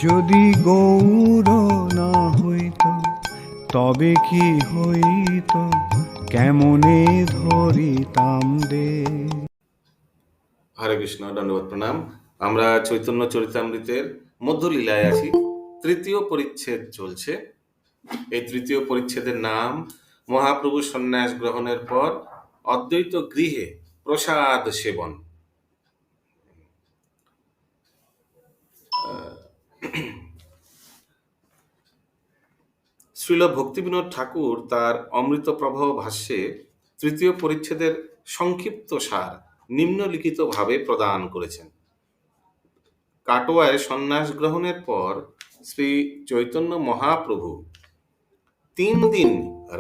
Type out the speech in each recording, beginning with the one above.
যদি গৌর না হইত তবে কি হইত, কেমনে ধরিতাম দে। হরে কৃষ্ণ, দণ্ডবত প্রণাম। আমরা চৈতন্য চরিতামৃতের মধ্যলীলায় আছি। তৃতীয় পরিচ্ছেদ চলছে। এই তৃতীয় পরিচ্ছেদের নাম মহাপ্রভু সন্ন্যাস গ্রহণের পর অদ্বৈত গৃহে প্রসাদ সেবন। শ্রীল ভক্তিবিনোদ ঠাকুর তার অমৃত প্রবাহ ভাষ্যে তৃতীয় পরিচ্ছেদের সংক্ষিপ্ত সার নিম্নলিখিতভাবে প্রদান করেছেন। কাটোয়ায় সন্ন্যাস গ্রহণের পর শ্রী চৈতন্য মহাপ্রভু 3 দিন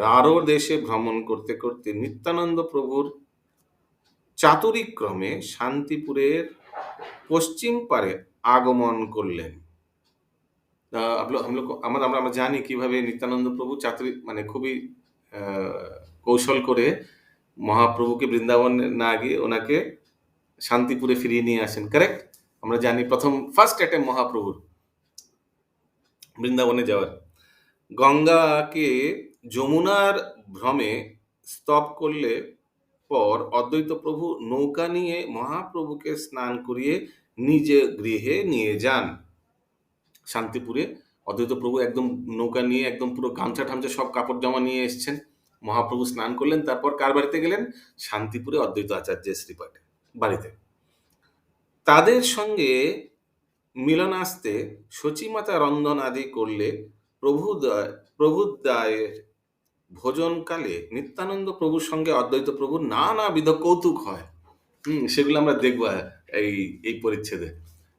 রারো দেশে ভ্রমণ করতে করতে নিত্যানন্দ প্রভুর চাতুরিক্রমে শান্তিপুরের পশ্চিম পারে আগমন করলেন। আমরা জানি কিভাবে নিত্যানন্দ প্রভু চাতুরি মানে খুবই কৌশল করে মহাপ্রভুকে বৃন্দাবন না গিয়ে ওনাকে শান্তিপুরে ফিরিয়ে নিয়ে আসেন। কারেক্ট? আমরা জানি ফার্স্ট অ্যাটেম্প মহাপ্রভুর বৃন্দাবনে যাওয়ার। গঙ্গাকে যমুনার ভ্রমে স্তব করলে পর অদ্বৈত প্রভু নৌকা নিয়ে মহাপ্রভুকে স্নান করিয়ে নিজে গৃহে নিয়ে যান। শান্তিপুরে অদ্বৈত প্রভু একদম নৌকা নিয়ে একদম পুরো গামছা ঠামছা সব কাপড় জামা নিয়ে এসছেন। মহাপ্রভু স্নান করলেন, তারপর কার বাড়িতে গেলেন? শান্তিপুরে অদ্বৈত আচার্যের শ্রীপাঠে বাড়িতে। তাদের সঙ্গে মিলনাস্তে শচীমাতা রন্ধন আদি করলে প্রভুদ্বয়ের ভোজনকালে নিত্যানন্দ প্রভুর সঙ্গে অদ্বৈত প্রভুর নানাবিধ কৌতুক হয়। সেগুলো আমরা দেখব এই পরিচ্ছেদে।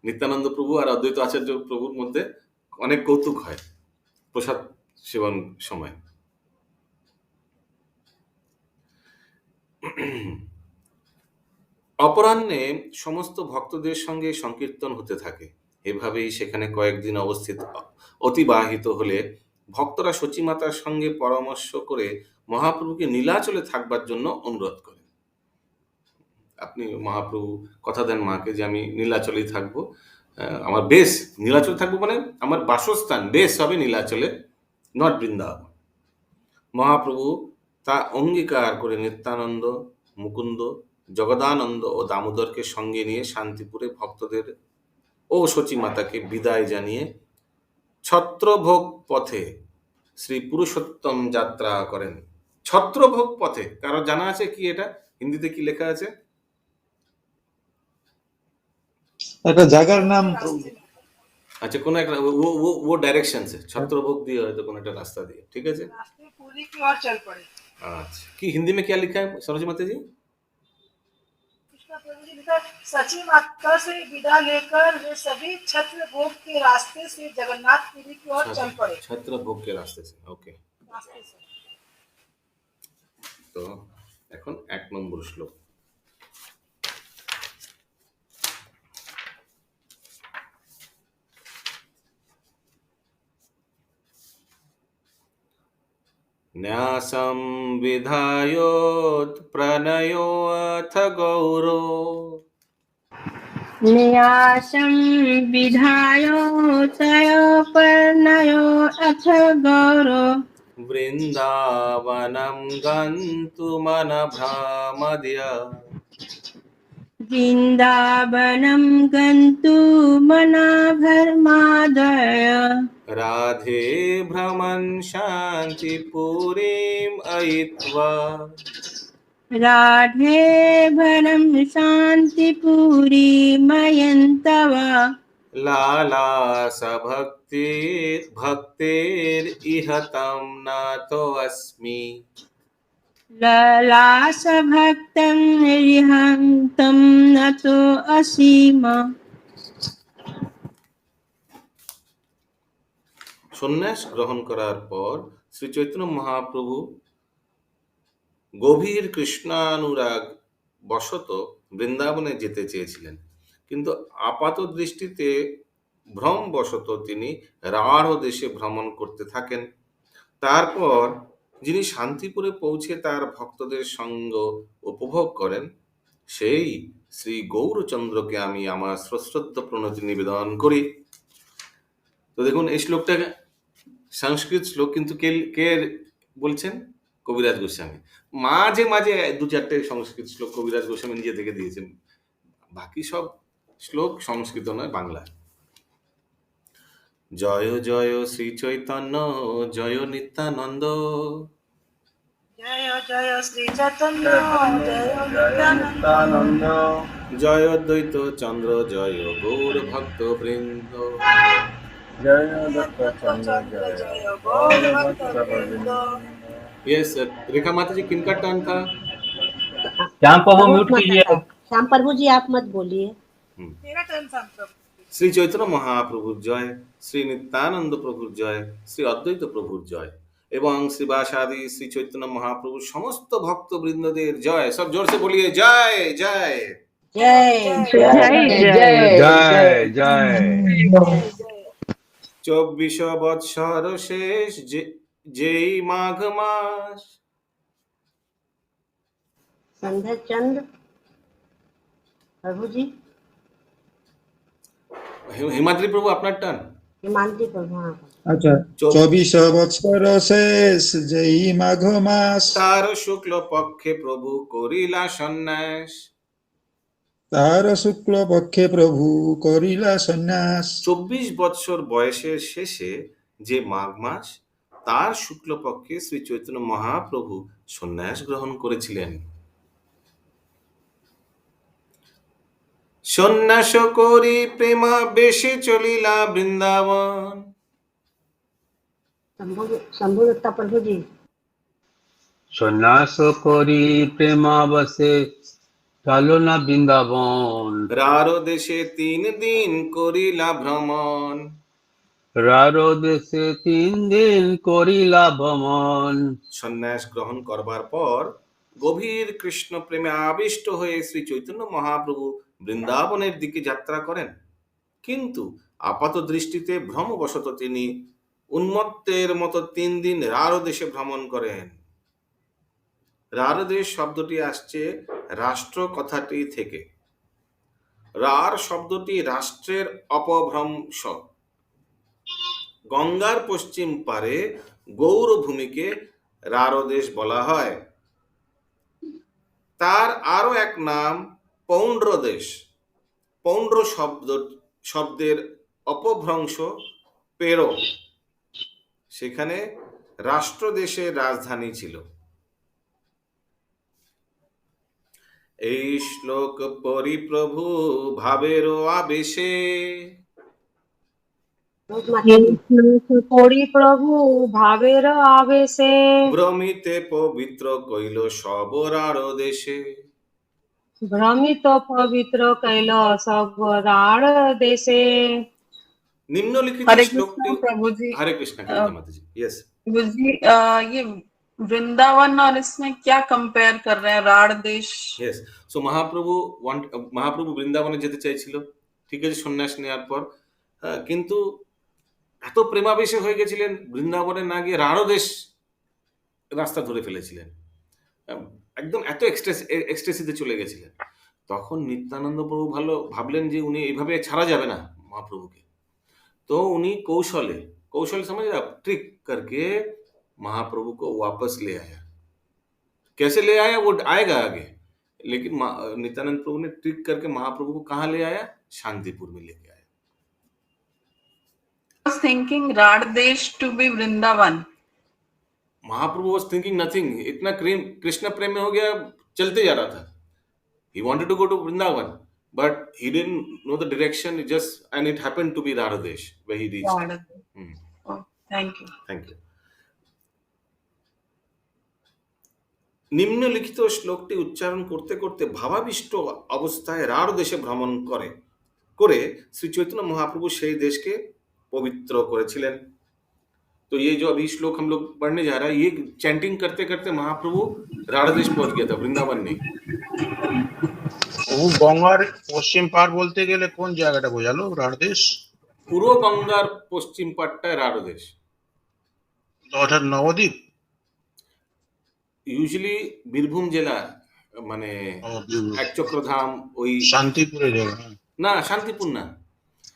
নিত্যানন্দ প্রভু আর অদ্বৈত আচার্য প্রভুর মধ্যে অনেক কৌতুক হয় প্রসাদ সেবন সময়। অপরাহ্নে সমস্ত ভক্তদের সঙ্গে সংকীর্তন হতে থাকে। এভাবেই সেখানে কয়েকদিন অতিবাহিত হলে ভক্তরা শচীমাতার সঙ্গে পরামর্শ করে মহাপ্রভুকে নীলাচলে থাকবার জন্য অনুরোধ করেন। আপনি মহাপ্রভু কথা দেন মাকে যে আমি নীলাচলেই থাকবো, আমার বেশ নীলাচলে থাকবো, মানে আমার বাসস্থান বেশ হবে নীলাচলে, নট বৃন্দাবন। মহাপ্রভু তা অঙ্গীকার করে নিত্যানন্দ, মুকুন্দ, জগদানন্দ ও দামোদরকে সঙ্গে নিয়ে শান্তিপুরে ভক্তদের ও শচীমাতাকে বিদায় জানিয়ে ছত্রভোগ পথে শ্রী পুরুষোত্তম যাত্রা করেন। ছত্রভোগ পথে কারো জানা আছে কি এটা হিন্দিতে কি লেখা আছে? একটা জায়গার নাম। আচ্ছা, কোন একটা ও ডাইরেকশন সে ছত্রভোগ দিয়ে হয়তো কোন একটা রাস্তা দিয়ে, ঠিক আছে। আচ্ছা, কি हिंदी में क्या लिखा है सरोज माता जी? सची माता से विदा लेकर वे सभी छत्र भोग के रास्ते से जगन्नाथपुरी की ओर चल पड़े। छत्र भोग के रास्ते से, ओके। তো এখন 1 নম্বর শ্লোক। न्यासं विधायोत्प्रणयोऽथ गौरो न्यासं विधायोत्प्रणयो अथ गौरो वृन्दावनं गन्तुमनभ्रमद्य वृन्दावनं गन्तुमनाभरमादय राधे भ्रमन् शान्तिपुरीम् अयित्वा राधे भरं शान्तिपुरी मयन्तवा लालास भक्तेर्इह तं नातोऽस्मि ललास भक्तं रिहन्तं नतो असीम। সন্ন্যাস গ্রহণ করার পর শ্রী চৈতন্য মহাপ্রভু গভীর কৃষ্ণানুরাগ বশত বৃন্দাবনে যেতে চেয়েছিলেন, কিন্তু আপাত দৃষ্টিতে ভ্রমবশত তিনি রাঢ় দেশে ভ্রমণ করতে থাকেন। তারপর যিনি শান্তিপুরে পৌঁছে তার ভক্তদের সঙ্গ উপভোগ করেন, সেই শ্রী গৌরচন্দ্রকে আমি আমার সশ্রদ্ধ প্রণতি নিবেদন করি। তো দেখুন এই শ্লোকটা সংস্কৃত শ্লোক, কিন্তু কে কে বলছেন? কবিরাজ গোস্বামী। মাঝে মাঝে দু চারটে সংস্কৃত শ্লোক কবিরাজ গোস্বামী নিজে থেকে দিয়েছেন, বাকি সব শ্লোক সংস্কৃত নয়, বাংলা। জয় জয় শ্রী চৈতন্য, জয় নিত্যানন্দ, जय जय श्री चैतन्य जय नित्यानंद জয় অদ্বৈত চন্দ্র, জয় গৌর ভক্ত বৃন্দ। चंद्र जय गौर भक्त वृंद। यस रेखा माता जी, किनका टर्न था? श्याम प्रभु प्रभु म्यूट मत कीजिए। हटा। श्याम प्रभु जी आप मत बोलिए। तेरा टर्न शाम प्रभु। শ্রী চৈতন্য মহাপ্রভুর জয়, শ্রী নিত্যানন্দ প্রভুর জয়, শ্রী অদ্বৈত প্রভুর জয় এবং শ্রীবাসাদি শ্রী চৈতন্য মহাপ্রভুর সমস্ত ভক্তবৃন্দদের জয়। সব জোর से बोलिए জয় জয়। जय জয় জয়। 24 বৎসর শেষ যেই মাঘ মাস। संध्या चंद प्रभु जी, হিমাদ্রি প্রভু আপনার টার্ন। हिमांति प्रभु। हाँ আচ্ছা, 24 বৎসর শেষ যেই মাঘ মাস, তার শুক্ল পক্ষে প্রভু করিলা সন্ন্যাস। তার শুক্ল পক্ষে প্রভু করিলা সন্ন্যাস। 24 বৎসর বয়সের শেষে যে মাঘ মাস, তার শুক্লপক্ষে শ্রী চৈতন্য মহাপ্রভু সন্ন্যাস গ্রহণ করেছিলেন। সন্ন্যাস করি প্রেমা বেশে চলিলা বৃন্দাবন। शंभुदत्ता प्रभु जी। সন্ন্যাস করি প্রেমাবশে চলো না বৃন্দাবন। রারো দেশে 3 দিন করিলা ভ্রমণ। রারো দেশে 3 দিন করিলা ভ্রমণ। সন্ন্যাস গ্রহণ করবার পর গভীর কৃষ্ণ প্রেমে আবিষ্ট হয়ে শ্রী চৈতন্য মহাপ্রভু বৃন্দাবনের দিকে যাত্রা করেন, কিন্তু আপাত দৃষ্টিতে ভ্রমবশত তিনি উন্মত্তের মতো 3 দিন রারো দেশে ভ্রমণ করেন। রারো দেশ শব্দটি আসছে রাষ্ট্র কথাটি থেকে। রার শব্দটি রাষ্ট্রের অপভ্রংশ। গঙ্গার পশ্চিম পারে গৌরভূমিকে রারো দেশ বলা হয়। তার আরো এক নাম পৌন্ড্র দেশ। পৌন্ড্র শব্দের অপভ্রংশ পেরো, সেখানে রাষ্ট্র দেশের রাজধানী ছিল। এই শ্লোক পরিপ্রভু ভাবের আবেশে, পড়ি প্রভু ভাবের আবেশে, ভ্রমিতে পবিত্র কইল সব রারো দেশে। ভ্রমিত পবিত্র কৈল সব রাঢ় দেশে। निम्नलिखित हरे श्लोक कृष्ण प्रभु जी। हरे कृष्ण कृष्ण माता जी। यस प्रभु जी, ये वृंदावन और इसमें क्या कंपेयर कर रहे हैं? राढ़ देश। यस सो महाप्रभु বৃন্দাবনে যেতে চাইছিল, ঠিক আছে, সন্ন্যাস নেওয়ার পর, কিন্তু এত প্রেমাবেশে হয়ে গেছিলেন, বৃন্দাবনে না গিয়ে রাঢ় দেশ রাস্তা ধরে ফেলেছিলেন, একদম এত এক্সট্রেসিতে চলে গেছিলেন। তখন নিত্যানন্দ প্রভু ভাবলেন যে উনি এইভাবে ছাড়া যাবে না মহাপ্রভুকে। तो उन्हीं कौशल समझ रहे आप, ट्रिक करके महाप्रभु को वापस ले आया। कैसे ले आया वो आएगा आगे, लेकिन नित्यानंद प्रभु ने ट्रिक करके महाप्रभु को कहाँ ले आया? शांतिपुर में लेके आया। I was thinking राढ़ देश to be Vrindavan. Mahaprabhu was thinking nothing, इतना कृष्ण प्रेम में हो गया, चलते जा रहा था। He wanted to go to Vrindavan, but he didn't know the direction, and it happened to be Radhadesh where he reached. Oh, thank you. Thank you. নিম্নলিখিত শ্লোকটি উচ্চারণ করতে করতে ভাবাবিষ্ট অবস্থায় রাঢ় দেশে ভ্রমণ করে শ্রী চৈতন্য মহাপ্রভু সেই দেশকে পবিত্র করেছিলেন। तो ये जो अभी श्लोक हम लोग पढ़ने जा रहा है, ये चैंटिंग करते करते महाप्रभु राढ़ देश पहुंच गया था, वृंदावन नहीं। গঙ্গার পশ্চিম পার বলতে গেলে কোন জায়গাটা বোঝালো রাঢ় দেশ? পুরো গঙ্গার পশ্চিম পাটটায় রাঢ় দেশ, অর্থাৎ নবদ্বীপ। ইউজুয়ালি বীরভূম জেলা, মানে এক চক্রধাম, ওই শান্তিপুরে জায়গা। না, শান্তিপুর না,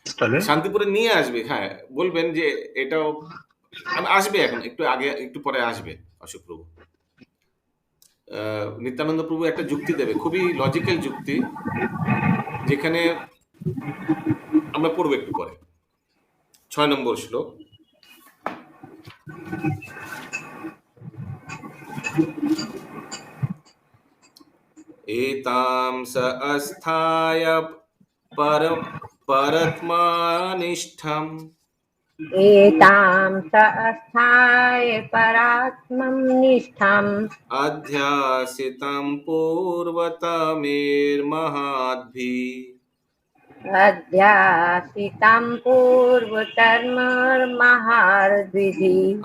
তাহলে শান্তিপুরে নিয়ে আসবে, হ্যাঁ বলবেন যে এটাও আসবে, এখন একটু আগে একটু পরে আসবে অশোক প্রভু। নিত্যানন্দ প্রভু একটা যুক্তি দেবে, খুবই লজিক্যাল যুক্তি, যেখানে আমরা পড়বো একটু পরে। 6 নম্বর শ্লোক। एतां स अस्थाय परत्मानिष्ठम् एतां स अस्थाय परात्मं निष्ठाम् अध्यासितं पूर्वतमेर्महाद्भिः अध्यासितं पूर्वतर्मर्महाद्भिः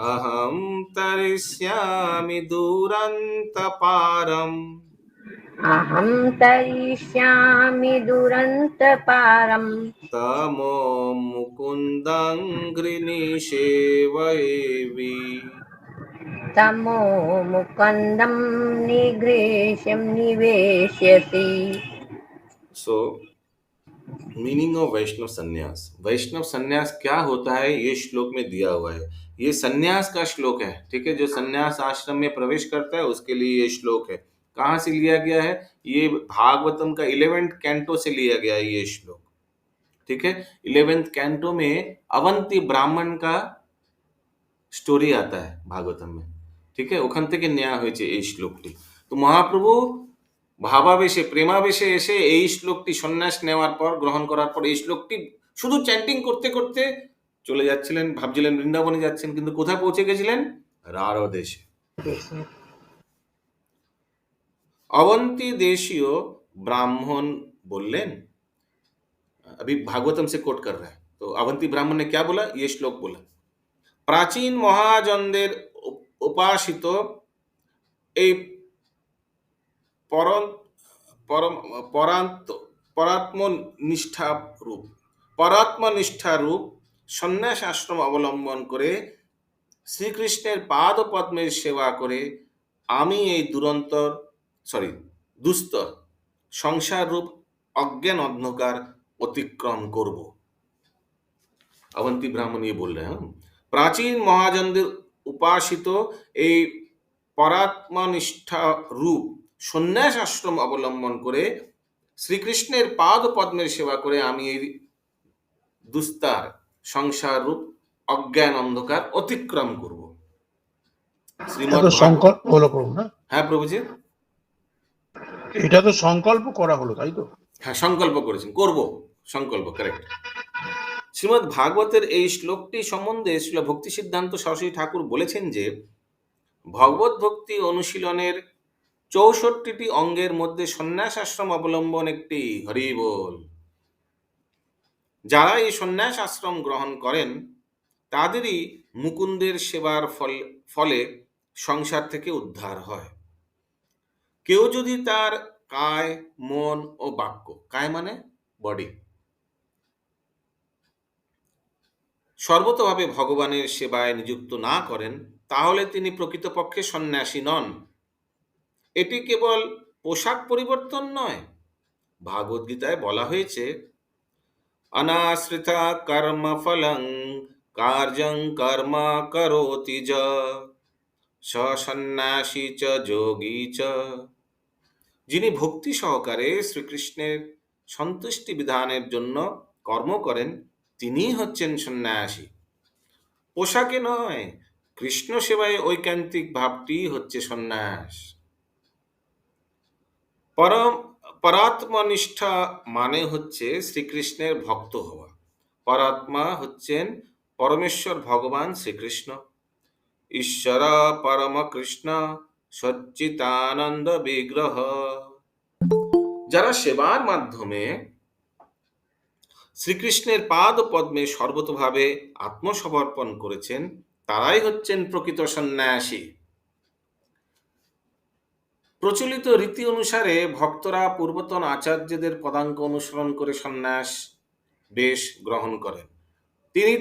अहं तरिष्यामि दुरन्तपारम् अहं तरिष्यामि दुरन्तपारम् तमो मुकुन्दं गृणीषेवयेवि। तमो मुकन्दं निग्रेशं निवेश्यसि। सो मीनिंग ऑफ वैष्णव संन्यास। वैष्णव संन्यास क्या होता है ये श्लोक में दिया हुआ है। ये संन्यास का श्लोक है, ठीक है। जो संन्यास आश्रम में प्रवेश करता है उसके लिए ये श्लोक है। कहाँ से लिया गया है? ये भागवतम का 11th कैंटो से लिया गया है ये श्लोक, ठीक है। 11th कैंटो में अवंती ब्राह्मण का स्टोरी आता है भागवतम में, ठीक है। ওখান থেকে নেওয়া হয়েছে এই শ্লোকটি। তো মহাপ্রভু ভাবাবেশে প্রেমাবেশে এসে এই শ্লোকটি সন্ন্যাস নেওয়ার পর, গ্রহণ করার পর, এই শ্লোকটি শুধু চ্যান্টিং করতে করতে চলে যাচ্ছিলেন, ভাবছিলেন বৃন্দাবনে যাচ্ছেন, কিন্তু কোথায় পৌঁছে গেছিলেন? রাঢ় দেশে। अवंती देशीय ब्राह्मण बोलें, अभी भागवतम से कोट कर रहा है, तो अवंती ब्राह्मण ने क्या बोला? ये श्लोक बोला, प्राचीन महाजनদের उपासित এই পরাত্মনিষ্ঠা রূপ সন্ন্যাস আশ্রম অবলম্বন করে শ্রীকৃষ্ণের পাদ পদ্মের সেবা করে আমি এই দুস্তর সংসার রূপ অজ্ঞান অন্ধকার অতিক্রম করব। अवंती ब्राह्मण ये बोल रहे हैं, प्राचीन महाजनদের উপাসিত এই পরাত্মনিষ্ঠা রূপ সন্ন্যাস আশ্রম অবলম্বন করে শ্রীকৃষ্ণের পাদ পদ্মের সেবা করে আমি এই দুস্তার সংসার রূপ অজ্ঞান অন্ধকার অতিক্রম করব। এটা তো সংকল্প হলো প্রভু না? হ্যাঁ প্রভুজি, এটা তো সংকল্প করা হলো, তাই তো? হ্যাঁ সংকল্প করেছেন, করব সংকল্প, কারেক্ট। শ্রীমদ্ ভাগবতের এই শ্লোকটি সম্বন্ধে শ্রীল ভক্তি সিদ্ধান্ত সরস্বতী ঠাকুর বলেছেন যে ভগবত ভক্তি অনুশীলনের 64টি অঙ্গের মধ্যে সন্ন্যাস আশ্রম অবলম্বন একটি। হরি বল। যারা এই সন্ন্যাস আশ্রম গ্রহণ করেন তাদেরই মুকুন্দের সেবার ফলে সংসার থেকে উদ্ধার হয়। কেউ যদি তার কায়, মন ও বাক্য, কায় মানে বডি, সর্বতভাবে ভগবানের সেবায় নিযুক্ত না করেন তাহলে তিনি প্রকৃতপক্ষে সন্ন্যাসী নন। এটি কেবল পোশাক পরিবর্তন নয়, ভাগবত গীতায় বলা হয়েছে অনাশ্রিতা কর্মফলং কার্যং কর্ম করোতি য সন্ন্যাসী চ যোগী চ। যিনি ভক্তি সহকারে শ্রীকৃষ্ণের সন্তুষ্টি বিধানের জন্য কর্ম করেন তিনিই হচ্ছেন সন্ন্যাসী, পোশাকে নয়। কৃষ্ণ সেবায় ঐকান্তিক ভাবটি হচ্ছে সন্ন্যাস। পরাত্মনিষ্ঠা মানে হচ্ছে শ্রীকৃষ্ণের ভক্ত হওয়া। পরাত্মা হচ্ছেন পরমেশ্বর ভগবান শ্রীকৃষ্ণ, ঈশ্বর পরম কৃষ্ণ সচ্চিদানন্দ বিগ্রহ। যারা সেবার মাধ্যমে শ্রীকৃষ্ণের পাদ পদ্মে সর্বতভাবে আত্মসমর্পণ করেছেন তারাই হচ্ছেন প্রকৃত সন্ন্যাসী। প্রচলিত রীতি অনুসারে ভক্তরা পূর্বতন আচার্যদের পদাঙ্ক অনুসরণ করে সন্ন্যাস বেশ গ্রহণ করেন। তিনি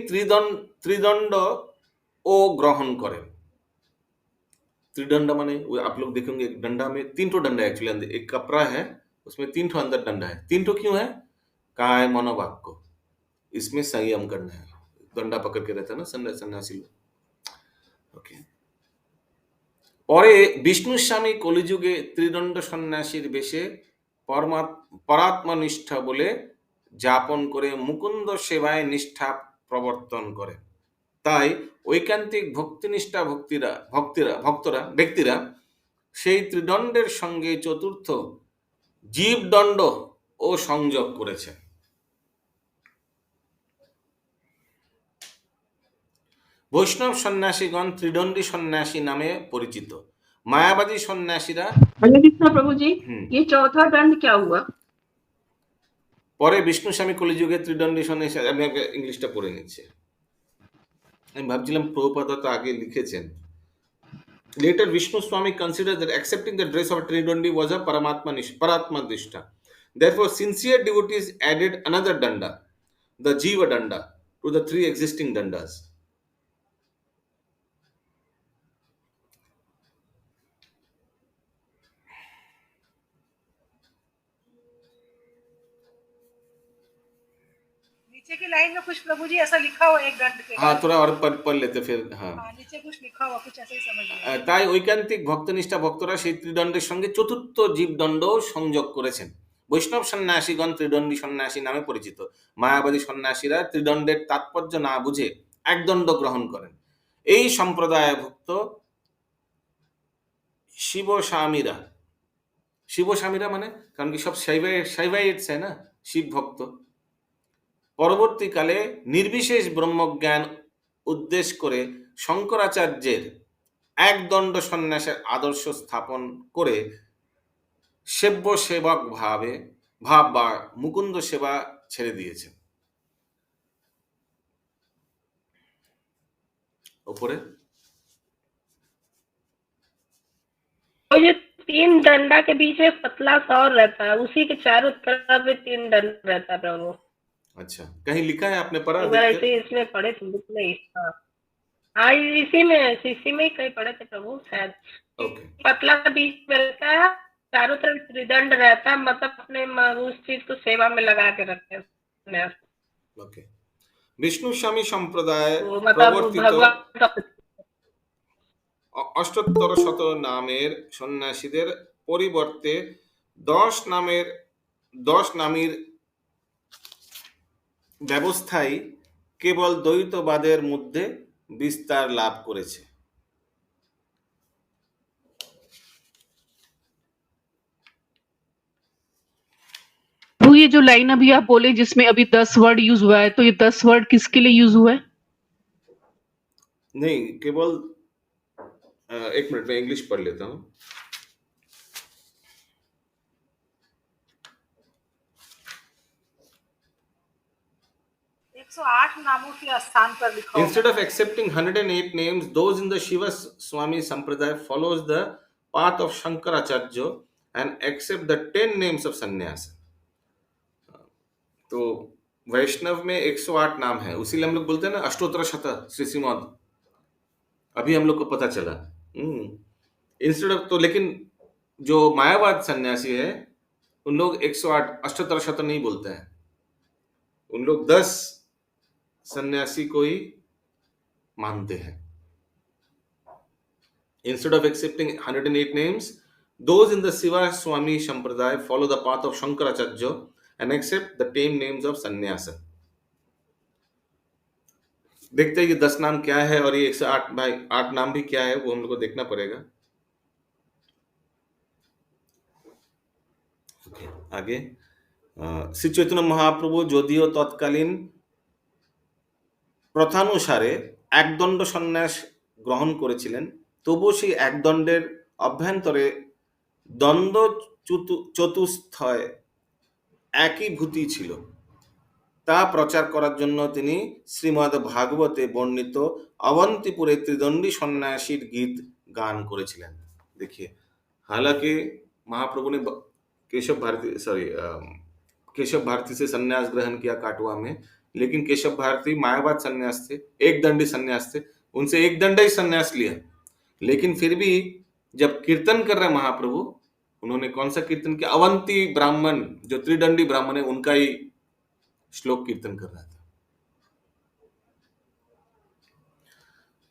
त्रिदंड ও গ্রহণ করেন। त्रिदंड माने आप लोग देखेंगे एक डंडा में 3 ठो डंडा एक्चुअली, एक कपड़ा है उसमें 3 ठो अंदर डंडा है। 3 ठो क्यों है? काय, मन, वाक्य। इसमें संयम करना है। दंडा पकड़ के रहता है ना सन्यासी लोग। ওকে। পরে বিষ্ণুস্বামী কলিযুগে ত্রিদণ্ড সন্ন্যাসীর বেশে পরাত্মা নিষ্ঠা বলে যাপন করে মুকুন্দ সেবায় নিষ্ঠা প্রবর্তন করে। তাই ঐকান্তিক ভক্তিনিষ্ঠা ব্যক্তিরা সেই ত্রিদণ্ডের সঙ্গে চতুর্থ জীবদণ্ড ও সংযোগ করেছে। বৈষ্ণব সন্ন্যাসীগণ ত্রিদণ্ডী সন্ন্যাসী নামে পরিচিত। মায়াবাদী সন্ন্যাসীরা हरे कृष्णा प्रभु जी, হুম, ये चौथा दंड क्या हुआ? পরে বিষ্ণুস্বামী কলিযুগে ত্রিদণ্ডী সন্ন্যাসী, আমি আগে ইংলিশটা পড়ে নিচ্ছি। আমি ভাবছিলাম প্রভুপাদ তো আগে লিখেছেন। Later Vishnu Swami considered that accepting the dress of Tridandi was a Paratma Dishta. Therefore, sincere devotees added another danda, the Jiva danda, to the three existing dandas. नीचे की लाइन में कुछ प्रभु जी ऐसा लिखा हुआ एक दंड के हाँ, बाद। थोड़ा और पढ़ लेते फिर। हाँ, नीचे कुछ लिखा हुआ कुछ ऐसे ही समझ लिया। তাই ঐকান্তিক ভক্তনিষ্ঠা ভক্তরা সেই ত্রিদণ্ডের সঙ্গে চতুর্থ জীবদণ্ড সংযোগ করেছেন। বৈষ্ণব সন্ন্যাসীগণ ত্রিদণ্ডী সন্ন্যাসী নামে পরিচিত। মায়াবাদী সন্ন্যাসীরা ত্রিদণ্ডের তাৎপর্য না বুঝে একদণ্ড গ্রহণ করেন। এই সম্প্রদায়ভুক্ত শিবস্বামীরা মানে, কারণ কি সব শৈবাইটস है ना, শিব ভক্ত, পরবর্তীকালে নির্বিশেষ ব্রহ্মজ্ঞান উদ্দেশ্য করে শঙ্করাচার্যের একদণ্ড সন্ন্যাসের আদর্শ স্থাপন করে সেব্য সেবক ভাব বা মুকুন্দ সেবা ছেড়ে দিয়েছেন। উপরে और ये तीन डंडा के बीच में पतला सा और रहता है, उसी के चारों तरफ में तीन डंडा रहता है प्रभु। अच्छा, कहीं लिखा है आपने पढ़ा? एक बार ऐसे इसमें पढ़े थे बुक में। हाँ, इसी में ही कहीं पढ़े थे प्रभु शायद। ओके, पतला बीच में रहता है, चारों तरफ त्रिदंड रहता है, मतलब अपने उस चीज को सेवा में लगा के रखते हैं। ओके। विष्णु स्वामी संप्रदाय तो मतलब प्रवर्तित भगवान का অষ্টোত্তর শত নামের সন্ন্যাসীদের পরিবর্তে 10 নামের ব্যবস্থাই কেবল দ্বৈতবাদের মধ্যে বিস্তার লাভ করেছে। वो ये जो लाइन अभी आप बोले जिसमें अभी 10 वर्ड यूज हुआ है, तो ये 10 वर्ड किसके लिए यूज हुआ है? नहीं, केवल एक मिनट में इंग्लिश पढ़ लेता हूँ। 108 नामों के स्थान पर लिखा हुआ है। Instead of accepting 108 names, those in the Shiva Swami Sampradaya follows the path of Shankaracharya and accept the 10 names of sannyas. तो वैष्णव में 108 नाम है, उसी हम लोग बोलते हैं ना अष्टोत्तर शत श्री श्रीमद, अभी हम लोग को पता चला। इंस्टेड ऑफ, तो लेकिन जो मायावाद सन्यासी है उन लोग 108 अष्टोत्तर शत नहीं बोलते हैं, उन लोग 10 सन्यासी को ही मानते हैं। Instead of accepting 108 names, those in the Shiva Swami Sampradaya follow the path of Shankaracharya and accept the 10 names of sannyasa. देखते हैं कि 10 नाम क्या है और ये 108 भाई 8 नाम भी क्या है, वो हम लोग को देखना पड़ेगा। आगे শ্রী চৈতন্য মহাপ্রভু যদিও তৎকালীন প্রথানুসারে একদণ্ড সন্ন্যাস গ্রহণ করেছিলেন, তবুও সেই একদণ্ডের অভ্যন্তরে দ্বন্দ্ব চতুস্থয় একই ভূতি ছিল, তা প্রচার করার জন্য তিনি শ্রীমদ্ ভাগবতে বর্ণিত অবন্তিপুরে ত্রিদণ্ডী সন্ন্যাসীর गीत गान করেছিলেন। देखिए, हालांकि महाप्रभु ने केशव भारती से संन्यास ग्रहण किया काटवा में, लेकिन केशव भारती मायावाद संन्यास थे, एक दंडी संन्यास थे, उनसे एक दंड ही संन्यास लिया। लेकिन फिर भी जब कीर्तन कर रहे महाप्रभु, उन्होंने कौन सा कीर्तन किया? अवंती ब्राह्मण जो त्रिदंडी ब्राह्मण है उनका ही श्लोक कीर्तन कर रहा था।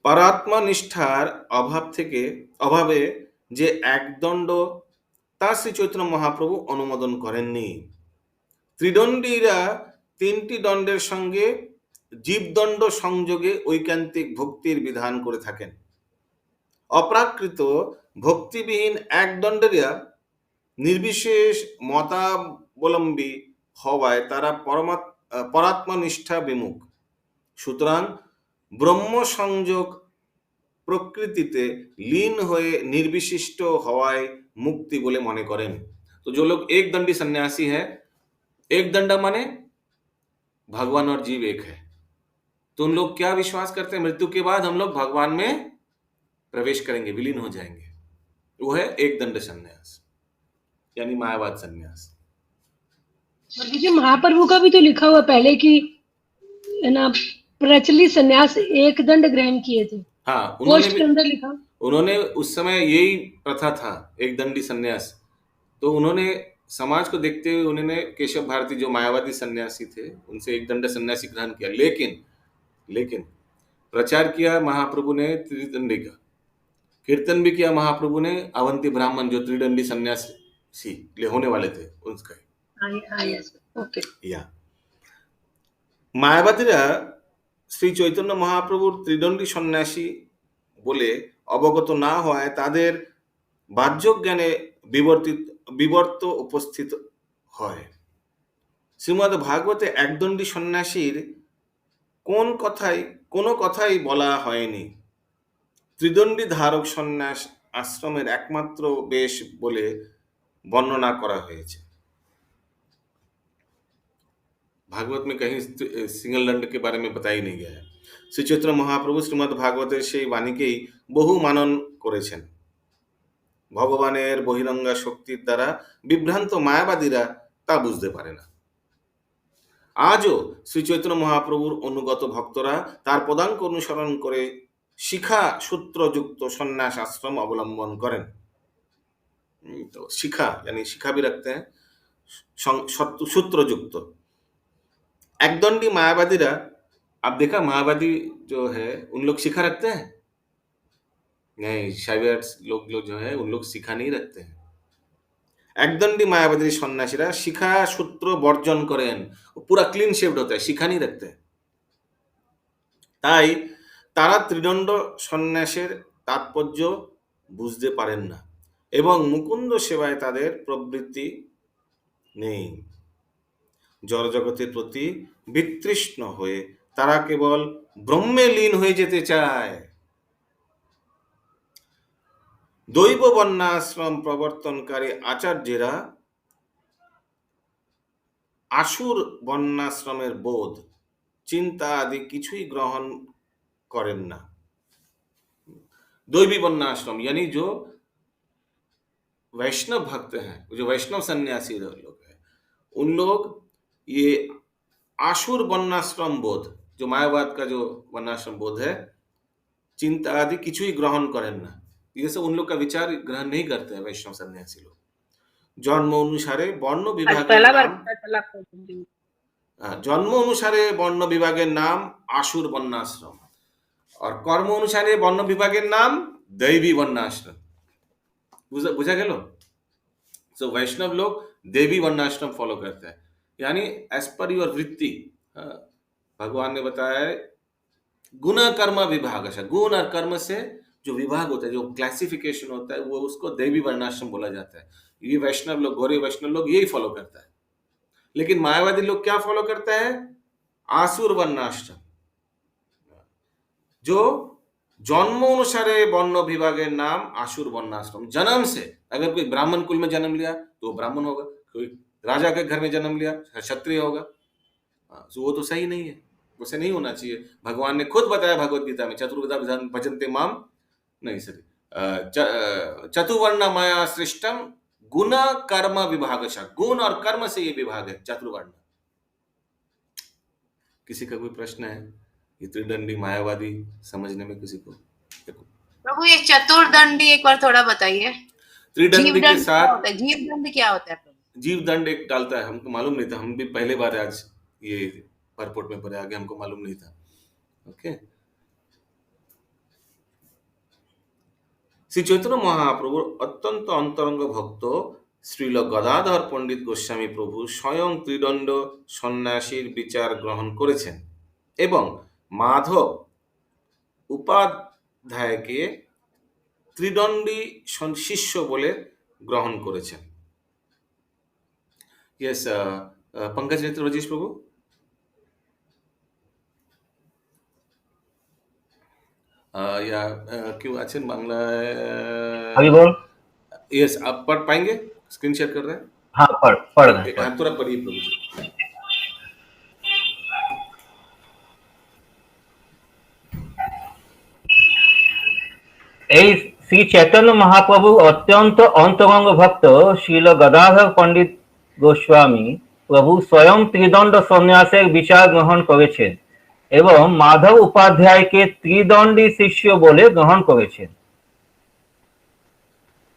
পরাত্মা নিষ্ঠার অভাবে যে একদণ্ড তা শ্রী চৈতন্য মহাপ্রভু অনুমোদন করেননি। ত্রিদণ্ডীরা তিনটি দণ্ডের সঙ্গে জীবদণ্ড সংযোগে ঐকান্তিক ভক্তির বিধান করে থাকেন। অপ্রাকৃত ভক্তিবিহীন একদণ্ডেরা নির্বিশেষ মতাবলম্বী হওয়ায় তারা পরাত্মা নিষ্ঠা বিমুখ। সুতরাং ব্রহ্ম সংযোগ প্রকৃতিতে লীন হয়ে निर्विशिष्ट हवाए मुक्ति बोले मने करें। तो जो लोग एक दंडी सन्यासी है, एक दंडा माने भगवान और जीव एक है, तो उन लोग क्या विश्वास करते हैं, मृत्यु के बाद हम लोग भगवान में प्रवेश करेंगे, विलीन हो जाएंगे। वो है एक दंड सन्यास यानी मायावाद सन्यास। और देखिए महाप्रभु का भी तो लिखा हुआ पहले कि है ना, प्रचलित सन्यास एक दंड ग्रहण किए थे। हाँ, पोस्ट के अंदर लिखा, उन्होंने उस समय यही प्रथा था, एक दंडी सन्यास। तो उन्होंने समाज को देखते हुए उन्होंने केशव भारती जो मायावादी सन्यासी थे उनसे एक दंड सन्यासी ग्रहण किया, लेकिन प्रचार किया महाप्रभु ने त्रिदंडी का, कीर्तन भी किया महाप्रभु ने अवंती ब्राह्मण जो त्रिदंडी सन्यासी होने वाले थे उसका। ओके, या মায়াবাদীরা শ্রী চৈতন্য মহাপ্রভুর ত্রিদণ্ডী সন্ন্যাসী বলে অবগত না হওয়ায় তাদের বাহ্য জ্ঞানে বিবর্ত উপস্থিত হয়। শ্রীমদ্ ভাগবতে একদণ্ডী সন্ন্যাসীর কোনো কথাই বলা হয়নি। ত্রিদণ্ডী ধারক সন্ন্যাস आश्रमेर एकमात्र बेश बोले वर्णना करा हয়েছে। भागवत में कहीं सिंगल दंड के बारे में बताई नहीं गया है। श्री चैतन्य महाप्रभु श्रीमद् भागवतेर সেই বাণীকেই বহু মানন করেছেন। ভগবানের বহিরঙ্গা শক্তির দ্বারা বিভ্রান্ত মায়াবাদীরা তা বুঝতে পারে না। আজও শ্রী চৈতন্য মহাপ্রভুর অনুগত ভক্তরা তার পদাঙ্ক অনুসরণ করে शिखा सूत्रयुक्त सन्यास आश्रम अवलंबन करें। तो शिखा यानी शिखा भी रखते हैं, सूत्रयुक्त। एकदंडी मायावादीरा, आप देखा मायावादी जो है उन लोग शिखा रखते हैं? नहीं, शाइवर्स लोग जो है उन लोग शिखा नहीं रखते हैं। एकदंडी मायावादी सन्यासीरा शिखा सूत्र वर्जन करें, पूरा क्लीन शेव्ड होता है, शिखा नहीं रखते। ताई তারা ত্রিদণ্ড সন্ন্যাসের তাৎপর্য বুঝতে পারেন না এবং মুকুন্দ সেবায় তাদের প্রবৃত্তি নেই। জড়জগতের প্রতি বিতৃষ্ণ হয়ে তারা কেবল ব্রহ্মে লীন হয়ে যেতে চায়। দৈব বর্ণাশ্রম প্রবর্তনকারী আচার্যেরা আসুর বর্ণাশ্রমের বোধ চিন্তা আদি কিছুই গ্রহণ करें ना। दैवी वर्णाश्रम यानी जो वैष्णव भक्त हैं, जो वैष्णव सन्यासी लोग हैं, उन लोग ये आसुर वर्णाश्रम बोध, जो मायावाद का जो वर्णाश्रम बोध है, चिंता आदि किछु ही ग्रहण करें ना। ये सब उन लोग का विचार ग्रहण नहीं करते हैं वैष्णव सन्यासी लोग। जन्म अनुसारे वर्ण विभागेर नाम, जन्म अनुसारे वर्ण विभागेर नाम आसुर वर्णाश्रम और कर्म अनुसारे वर्ण विभागेर नाम दैवी वर्णाश्रम। बुझा गेल? सो वैष्णव लोग देवी वर्णाश्रम फॉलो करते हैं, यानी एज पर योर वृत्ति। भगवान ने बताया है गुण कर्म विभाग, गुण और कर्म से जो विभाग होता है, जो क्लासिफिकेशन होता है, वो उसको देवी वर्णाश्रम बोला जाता है। ये वैष्णव लोग, गौरी वैष्णव लोग यही फॉलो करता है। लेकिन मायावादी लोग क्या फॉलो करता है? आसुर वर्णाश्रम, जो जन्म अनुसारे वर्ण विभागेर नाम आसुर वर्णाश्रम। जन्म से अगर कोई ब्राह्मण कुल में जन्म लिया तो ब्राह्मण होगा, कोई राजा के घर में जन्म लिया क्षत्रिय होगा। तो वो तो सही नहीं है, वैसे नहीं होना चाहिए। भगवान ने खुद बताया भगवत गीता में, चतुर्विधा विधान भजन्ते माम, नहीं सॉरी, चतुर्वर्ण माया सृष्टम गुण कर्म विभागश। गुण और कर्म से ये विभाग है चतुर्वर्ण। किसी का कोई प्रश्न है? ये त्रिदंडी मायावादी समझने में किसी को? प्रभु ये चतुर्दंडी एक बार थोड़ा बताइए। त्रिदंडी के साथ जीव दंड क्या होता है? जीव दंड एक डालता है, हमको मालूम नहीं था, हम भी पहले बार आज ये परपोर्ट में पढ़े, आगे हमको मालूम नहीं था। ओके, শ্রী চৈতন্য মহাপ্রভুর অত্যন্ত অন্তরঙ্গ ভক্ত শ্রীল গদাধর পণ্ডিত গোস্বামী প্রভু স্বয়ং ত্রিদণ্ড সন্ন্যাসীর বিচার গ্রহণ করেছেন এবং মাধব উপাধ্যায়কে ত্রিদণ্ডী শিষ্য বলে গ্রহণ করেছেন। ইয়েস, पंकज नेत्र रजेश प्रभु। या क्यों आছেন বাংলায়? अभी बोल। यस, आप पढ़ पाएंगे? स्क्रीन शेयर कर रहे हैं। हाँ पढ़ रहे हैं। हाँ, थोड़ा पढ़िए प्रभु जी। এই শ্রী চৈতন্য মহাপ্রভু অত্যন্ত অন্তরঙ্গ ভক্ত শ্রীল গদাধর পণ্ডিত গোস্বামী প্রভু স্বয়ং ত্রিদণ্ড সন্ন্যাসের বিচার গ্রহণ করেছেন এবং माधव उपाध्याय के त्रिदंडी शिष्य बोले ग्रहण करेছেন।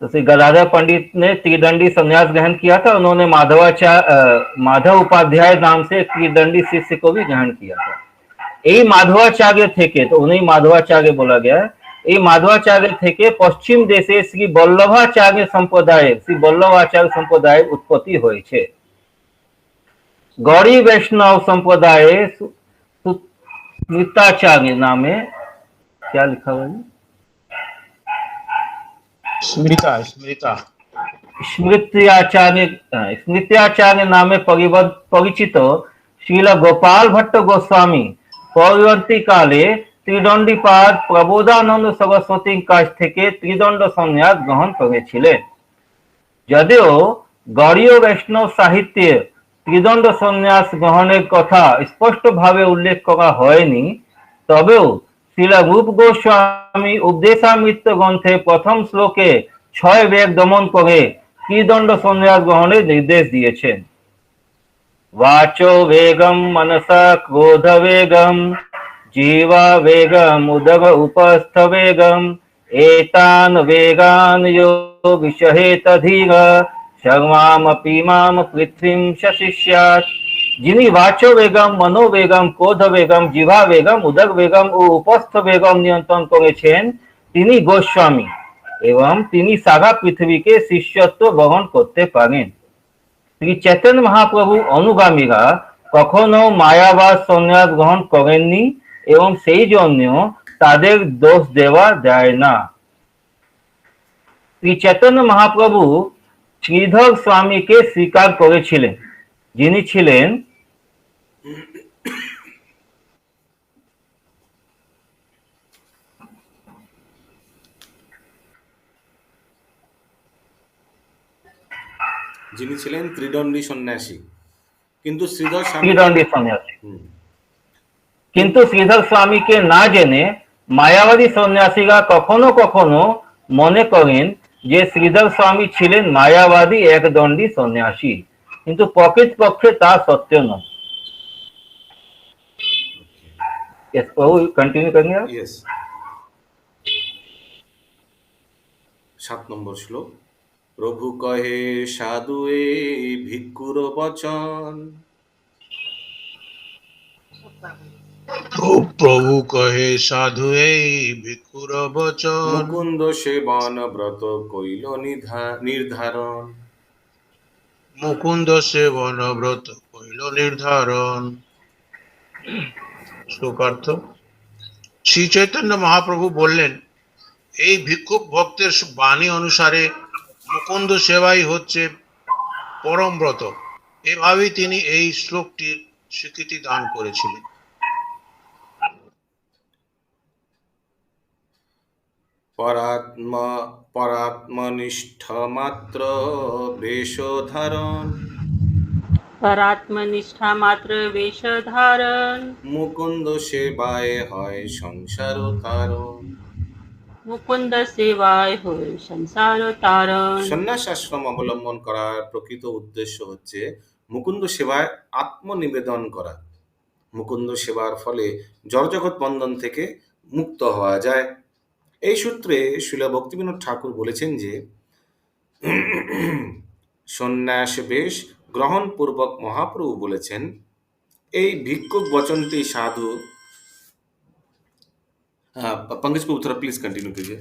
तो श्री गदाधर पंडित ने त्रिदंडी संन्यास ग्रहण किया था, उन्होंने माधव उपाध्याय नाम से त्रिदंडी शिष्य को भी ग्रहण किया था। এই মাধবাচার্য থেকে, তো উনি মাধবাচার্য বলা গয়া, এই মাধবাচার্য থেকে পশ্চিম দেশে শ্রী বল্লভাচার্য সম্প্রদায়ের উৎপত্তি হয়েছে। गौड़ी वैष्णव संप्रदाय स्मृताचार्य नामे, क्या लिखा हुआ है? स्मृत्याचार्य नामे परिचित श्रील गोपाल भट्ट गोस्वामी পরবর্তী কালে ত্রিদণ্ডীপাদ প্রবোধানন্দ সরস্বতীর কাছ থেকে ত্রিদণ্ড সন্ন্যাস গ্রহণ করেছিলেন। যদিও গৌড়ীয় বৈষ্ণব সাহিত্যে ত্রিদণ্ড সন্ন্যাস গ্রহণের কথা স্পষ্টভাবে উল্লেখ করা হয়নি, তবেও শ্রীল রূপ গোস্বামী উপদেশামৃত গ্রন্থে প্রথম শ্লোকে 6 বেগ দমন করে ত্রিদণ্ড সন্ন্যাস গ্রহণের নির্দেশ দিয়েছেন। वाचो वेगम मनसा क्रोध वेगम जीवा वेगम उदर उपस्थ वेगम एतान वेगान यो विषहेत धीर शर्मामपि माम पृथ्वीं शशिष्यात्। जिन्हीं वाचो वेगम, मनोवेगम, क्रोध वेगम, जीवा वेगम, उदर वेगम ও উপস্থ বেগম নিয়ন্ত্রণ করেছেন তিনি গোস্বামী এবং তিনি সারা পৃথিবীকে শিষ্যত্ব গ্রহণ করতে পারেন। শ্রী চৈতন্য মহাপ্রভু অনুগামীরা কখনো মায়াবাদ সন্ন্যাস গ্রহণ করেননি এবং সেই জন্য তাদের দোষ দেওয়া যায় না। শ্রী চৈতন্য মহাপ্রভু শ্রীধর স্বামীকে স্বীকার করেছিলেন, যিনি ছিলেন যিনি ছিলেন ত্রিদণ্ডী সন্ন্যাসী, কিন্তু শ্রীধর ত্রিদণ্ডী সন্ন্যাসী। কিন্তু শ্রীধর স্বামীকে না জেনে মায়াবাদী সন্ন্যাসীরা কখনো কখনো মনে করেন যে শ্রীধর স্বামী ছিলেন মায়াবাদী একদণ্ডী সন্ন্যাসী, কিন্তু প্রকৃতপক্ষে তা সত্য নয়। कंटिन्यू करेंगे आप? यस। 7 নম্বর শ্লোক। প্রভু কহে সাধু এ ভিক্ষুর বচন। প্রভু কহে সাধু এই ভিক্ষুর বচন। মুকুন্দ সেবন ব্রত কইল নির্ধারণ। মুকুন্দ সেবন ব্রত কইল নির্ধারণ। শ্লোকার্থ। শ্রী চৈতন্য মহাপ্রভু বললেন, এই ভিক্ষুক ভক্তের বাণী অনুসারে মুকুন্দ সেবাই হচ্ছে পরম ব্রত। এভাবেই তিনি এই শ্লোকটির স্বীকৃতি দান করেছিলেন। পরাত্মনিষ্ঠ মাত্র বেশধারণ। परात्मनिष्ठा मात्र वेश धारण। মুকুন্দ সেবায় হয় সংসার তারণ। मुकुंद सेवाय होय संसार तारण। সন্ন্যাস আশ্রম অবলম্বন করার প্রকৃত উদ্দেশ্য হচ্ছে মুকুন্দ সেবায় আত্মনিবেদন করা। মুকুন্দ সেবার ফলে জড়জগৎ বন্ধন থেকে মুক্ত হওয়া যায়। এই সূত্রে শ্রীল ভক্তিবিনোদ ঠাকুর বলেছেন যে সন্ন্যাস বেশ গ্রহণ পূর্বক মহাপ্রভু বলেছেন, এই ভিক্ষুক বচনটি সাধু। पंकज प्रभु थोड़ा प्लीज कंटिन्यू कीजिए।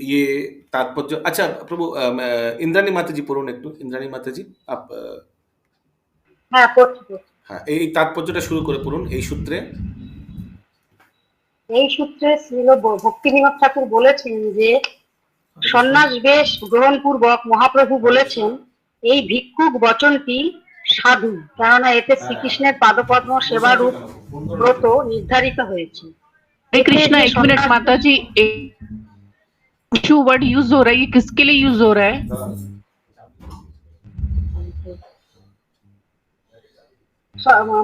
ये तात्पर्य। अच्छा प्रभु, इंद्राणी माता जी পড়ুন একটু। इंद्राणी माता जी आप হ্যাঁ পড়ছি। হ্যাঁ, এই তাৎপর্যটা শুরু করে পড়ুন এই সূত্রে। এই সূত্রে শ্রীল ভক্তিবিনোদ ঠাকুর বলেছেন যে সন্ন্যাস বেশ গ্রহণ পূর্বক মহাপ্রভু বলেছেন এই ভিক্ষুক বচনটি সাধু, কেননা এতে শ্রীকৃষ্ণের পাদপদ্ম সেবারূপ ব্রত নির্ধারিত হয়েছে। हरे कृष्णा, एक मिनट माता जी, भिक्षु वर्ड यूज हो रहा है, ये किसके लिए यूज हो रहा है?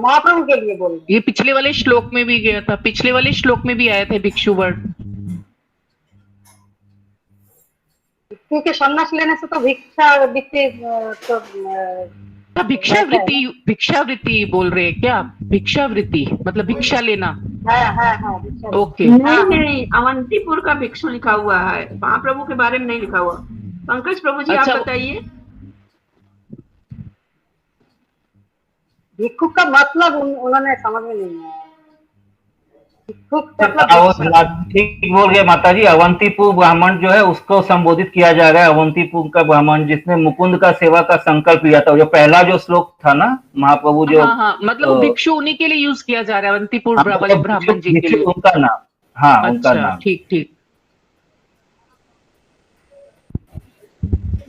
महाप्रभु के लिए बोल। ये पिछले वाले श्लोक में भी गया था, पिछले वाले श्लोक में भी आए थे भिक्षु वर्ड। क्योंकि सन्यास लेने से तो भिक्षा वृत्ति तो भिक्षावृत्ति बोल रहे हैं क्या? भिक्षावृत्ति मतलब भिक्षा लेना। हाँ, ओके। नहीं, अवंतीपुर का भिक्षु लिखा हुआ है, महाप्रभु के बारे में नहीं लिखा हुआ। पंकज प्रभु जी आप बताइए। भिक्षुक का मतलब उन्होंने समझ में नहीं आया। ठीक बोल गए माता जी। अवंतीपुर ब्राह्मण जो है उसको संबोधित किया जा रहा है। अवंतीपुर का ब्राह्मण जिसने मुकुंद का सेवा का संकल्प लिया था, जो पहला जो श्लोक था ना महाप्रभु जो, हाँ, मतलब भिक्षु उन्हीं के लिए यूज किया जा रहा है, अवंतीपुर वाले ब्राह्मण जी के लिए उनका नाम। हाँ, उनका नाम। ठीक।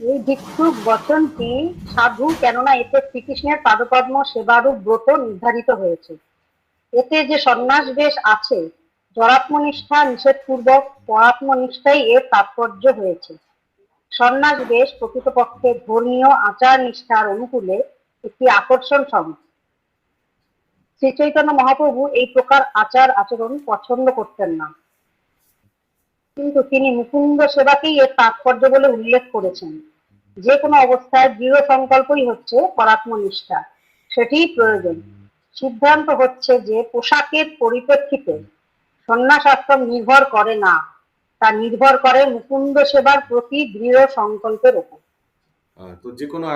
এই ভিক্ষুক বচনটি সাধু, কেননা এতে শ্রীকৃষ্ণের পাদপদ্ম সেবারূপ ব্রত নির্ধারিত হয়েছে। এতে যে সন্ন্যাস বেশ আছে, জড়াত্মনিষ্ঠা নিষেধপূর্বক পরাত্মনিষ্ঠাই এর তাৎপর্য হয়েছে। সন্ন্যাস বেশ প্রকৃতপক্ষে ধর্মীয় আচার নিষ্ঠার অনুকূলে একটি আকর্ষণ সময়। শ্রী চৈতন্য মহাপ্রভু এই প্রকার আচার আচরণ পছন্দ করতেন না, কিন্তু তিনি মুকুন্দ সেবাকেই এর তাৎপর্য বলে উল্লেখ করেছেন। যে কোনো অবস্থায় দৃঢ় সংকল্পই হচ্ছে পরাত্মনিষ্ঠা, সেটিই প্রয়োজন। সিদ্ধান্ত হচ্ছে যে পোশাকের পরিপ্রেক্ষিতে সন্ন্যাস আশ্রম নির্ভর করে না, তা নির্ভর করে মুকুন্দ সেবার প্রতি দৃঢ় সংকল্পের উপর। তো যে কোনো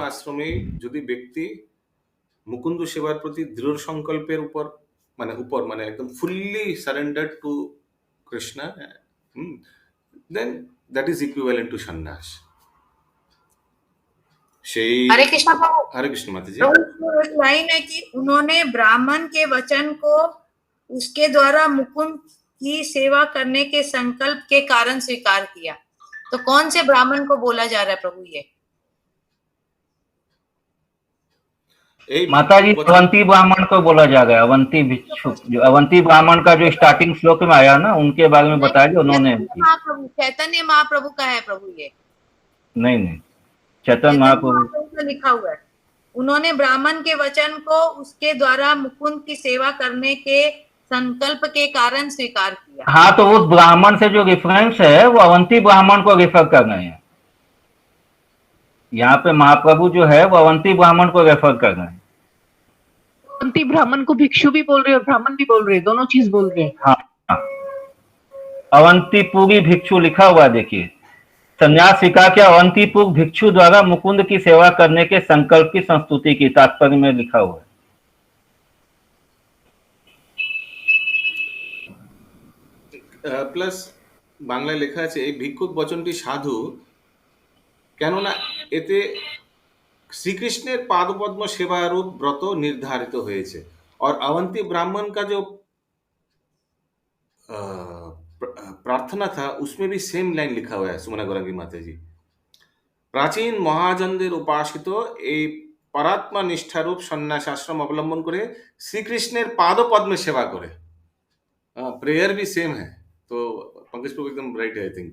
আশ্রমেই যদি ব্যক্তি মুকুন্দ সেবার প্রতি দৃঢ় সংকল্পের উপর মানে একদম fully surrender to Krishna, then that is equivalent to sannyas. Hare Krishna प्रभु। हरे कृष्ण माता जी। एक लाइन है कि उन्होंने ब्राह्मण के वचन को उसके द्वारा मुकुंद की सेवा करने के संकल्प के कारण स्वीकार किया। तो कौन से ब्राह्मण को बोला जा रहा है प्रभु ये? माता जी अवंती ब्राह्मण को बोला जा रहा है। अवंती भिक्षु, जो अवंती ब्राह्मण का जो स्टार्टिंग श्लोक में आया ना, उनके बारे में बताया जो उन्होंने। चैतन्य महाप्रभु का है प्रभु ये? नहीं, चैतन्य महाप्रभु का लिखा हुआ है। उन्होंने ब्राह्मण के वचन को उसके द्वारा मुकुंद की सेवा करने के संकल्प के कारण स्वीकार किया। हाँ, तो उस ब्राह्मण से जो रेफरेंस है वो अवंती ब्राह्मण को रेफर कर रहे हैं। यहाँ पे महाप्रभु जो है वो अवंती ब्राह्मण को रेफर कर रहे हैं। अवंती ब्राह्मण को भिक्षु भी बोल रहे हैं और ब्राह्मण भी बोल रहे हैं, दोनों चीज बोल रहे हैं। हाँ, अवंतीपुरी भिक्षु लिखा हुआ देखिए। संन्यास स्वीकार किया अवंतीपुर भिक्षु द्वारा मुकुंद की सेवा करने के संकल्प की संस्तुति की, तात्पर्य में लिखा हुआ है। প্লাস বাংলায় লেখা আছে এই ভিক্ষুক বচনটি সাধু, কেননা এতে শ্রীকৃষ্ণের पादपद्म सेवारूप व्रत निर्धारित হয়েছে। और अवंती ब्राह्मण का जो प्रार्थना था उसमें भी सेम लाइन लिखा हुआ है सुमना गौरांगी माता जी। প্রাচীন মহাজনদের উপাসিত এই পরাত্মা নিষ্ঠারূপ সন্ন্যাস আশ্রম অবলম্বন করে শ্রীকৃষ্ণের पादपद्म सेवा করে। प्रेयर भी सेम है, तो पंकज प्रभु एकदम राइट है आई थिंक।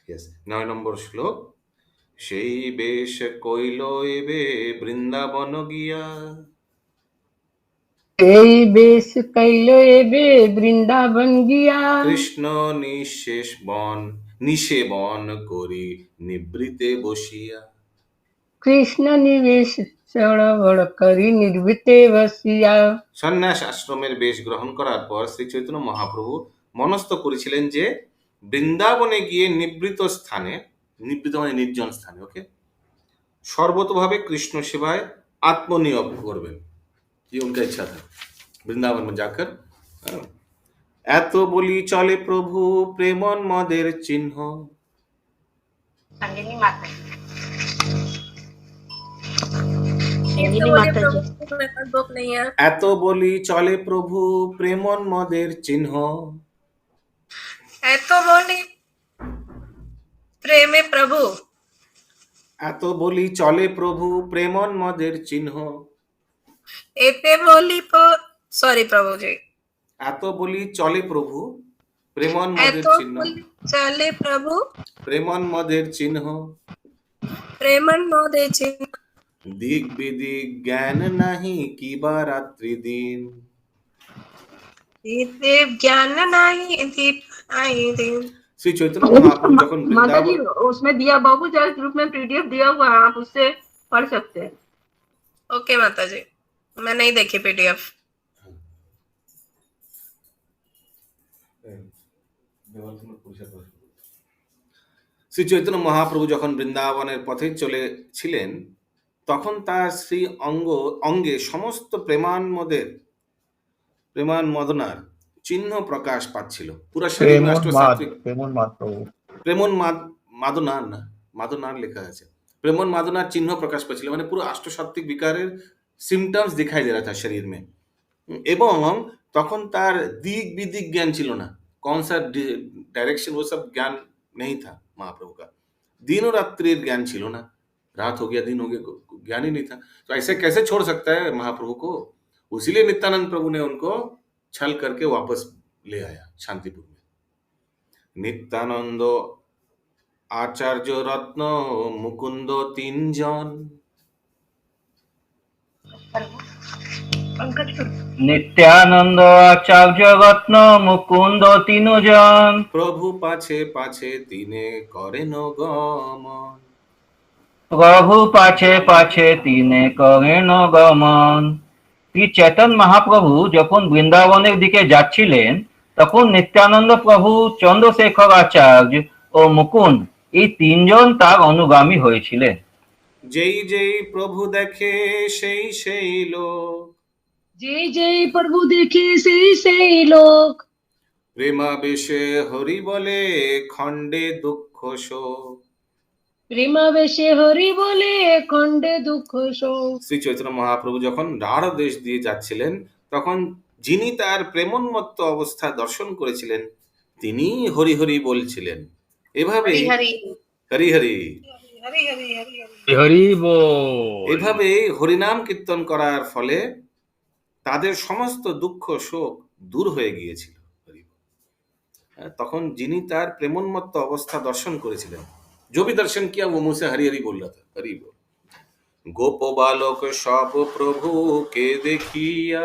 यस, 9 নম্বর শ্লোক। সেই বেশ কইল এবে বৃন্দাবন গিয়া। এই বেশ কইল এবে বৃন্দাবন গিয়া। কৃষ্ণ নিষেবন করি নিবৃতে বসিয়া। কৃষ্ণ নিবেশ চড়বড় করি নির্বৃতে বসিয়া। সন্ন্যাস আশ্রমের বেশ গ্রহণ করার পর শ্রী চৈতন্য মহাপ্রভু মনস্থ করেছিলেন যে বৃন্দাবনে গিয়ে নিবৃত স্থানে, নিবৃত মানে নির্জন স্থানে, ওকে, সর্বতভাবে কৃষ্ণ সেবায় आत्मनियोग করবেন। ये उनका इच्छा था। वृंदावन में जाकर এত বলি চলে প্রভু প্রেমন মদের চিহ্ন। अंजनी माता अंजनी माता जी बुक नहीं है। এত বলি চলে প্রভু প্রেমন মদের চিহ্ন। ऐतो बोली प्रेमे प्रभु। এত বলি চলে প্রভু প্রেমন মদের চিহ্ন। एते बोली सॉरी प्रभु जी। এত বলি চলে প্রভু প্রেমন মদের ऐतो চিহ্ন। बोली चले प्रभु প্রেমন মদের চিহ্ন। प्रेमन मोदे चिन्ह। দিক বিদিক জ্ঞান নাহি কিবা রাত্রি দিন। देव ज्ञान नहीं दीप आई दिन। श्री चैतन्य महाप्रभु যখন माता जी वृंदावन उसमें दिया बाबू चार ग्रुप में पीडीएफ दिया हुआ है, आप उससे पढ़ सकते हैं। ओके माता जी, मैं नहीं देखी पीडीएफ। শ্রী চৈতন্য মহাপ্রভু যখন বৃন্দাবনের পথে চলেছিলেন তখন তার শ্রী অঙ্গে সমস্ত প্রেমান্মদনার চিহ্ন প্রকাশ পাচ্ছিল। পুরো শরীর মাদনার লেখা আছে, প্রেমন মাদনার চিহ্ন প্রকাশ পাচ্ছিল, মানে পুরো আষ্টসাত্ত্বিক বিকারের সিমটমস दिखाई दे रहा था शरीर में। এবং তখন তার দিক বিদিক জ্ঞান ছিল না, कौन सा डायरेक्शन, वो सब ज्ञान नहीं था महाप्रभु का। दिन और रात्रि ज्ञान छिलो ना, रात हो गया दिन हो गया, ज्ञान ही नहीं था। तो ऐसे कैसे छोड़ सकता है महाप्रभु को? उसीलिए नित्यानंद प्रभु ने उनको छल करके वापस ले आया शांतिपुर में। नित्यानंद आचार्य रत्न मुकुंद तीन जन। नित्यानंद आचार्य रत्न मुकुंद तीनो जन। प्रभु पाछे पाछे तीने करेन गमन। प्रभु पाछे पाछे तीने करेन गमन। শ্রী চৈতন্য মহাপ্রভু যখন বৃন্দাবনের দিকে যাচ্ছিলেন তখন নিত্যানন্দ প্রভু, চন্দ্রশেখর আচার্য ও মুকুন্দ এই তিনজন তার অনুগামী হয়েছিলেন। যেই যেই প্রভু দেখে সেই সেই লোক, जय जय प्रभु देखे से लोग, প্রেমাবেশে হরি বলে খণ্ডে দুঃখ শোক। প্রেমাবেশে হরি বলে খণ্ডে দুঃখ শোক। শ্রী চৈতন্য মহাপ্রভু যখন রাঢ় দেশ দিয়ে যাচ্ছিলেন তখন যিনি তার প্রেমোন্মত্ত অবস্থা দর্শন করেছিলেন তিনি হরি হরি বলছিলেন। এভাবে हरि হরি হরি हरि हरि हरि হরি বল। এভাবে হরিনাম কীর্তন করার ফলে তাদের সমস্ত দুঃখ শোক দূর হয়ে গিয়েছিল। তখন যিনি তার প্রেমোন্মত্ত অবস্থা দর্শন করেছিলেন, जो भी दर्शन किया वो मुंह से हरि हरि बोल रहा था, हरि बोल। गोप बालक सब प्रभु के देखिया।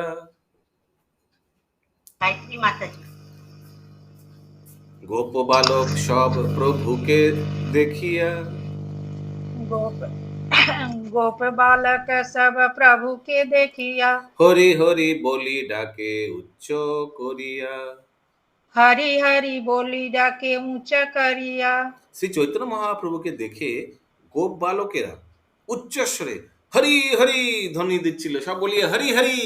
गायत्री माता जी गोप बालक सब प्रभु के देखिया। गोप बालक सब प्रभु के देखिया। हरि हरि बोली डाके उच्च करिया। हरि हरि बोली डाके ऊंचा करिया। শ্রী চৈতন্য মহাপ্রভুকে দেখে গোপ বালকেরা উচ্চ স্বরে হরি হরি ধ্বনি দিচ্ছিল। সব বলিয়ে হরি হরি।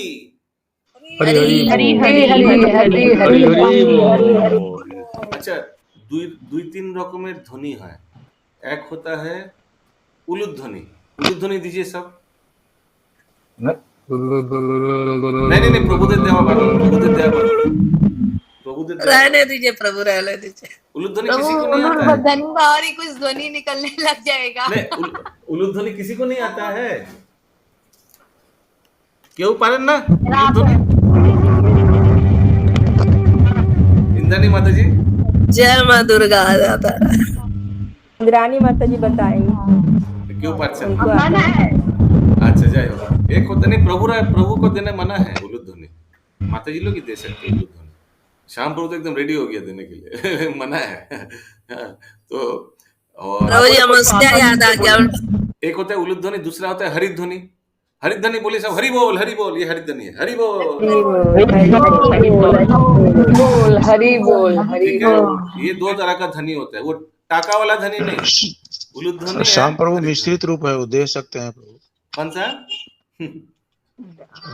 हरि हरि हरि हरि আচ্ছা, দুই তিন রকমের ধ্বনি হয়। এক होता है उलूध्वनि। उलूध्वनि दीजिए सब। नहीं प्रभुदेव देवा बाबा, प्रभुदेव देवा बाबा, प्रभुदेव देवा। रहने दीजिए प्रभु, रहने दीजिए। उलूध्वनि किसी को नहीं आता है। धनी और ही कुछ ध्वनि निकलने लग जाएगा। नहीं, उलूध्वनि किसी को नहीं आता है। क्यों पालन ना उलूध्वनि? इंद्राणी माता जी, जय माँ दुर्गा। इंद्राणी माता जी बताएंगे। क्यों पाठ अच्छा जय हो। एक होता नहीं, प्रभु को देने मना है उलूध्वनि। माता जी लोग ही दे सकते हैं उलूध्वनि। शाम प्रभु तो एकदम रेडी हो गया देने के लिए मना है। तो और याद आ गया। एक होता है उलूध्वनि, दूसरा होता है हरिध्वनि। हरिध्वनि बोले सब हरि बोल, ये हरिध्वनि है, हरि बोल हरि बोल। ठीक है, ये दो तरह का ध्वनि होता है। वो टाका वाला ध्वनि नहीं, उलूध्वनि श्याम प्रभु मिश्रित रूप है, वो दे सकते हैं प्रभु। कौन सा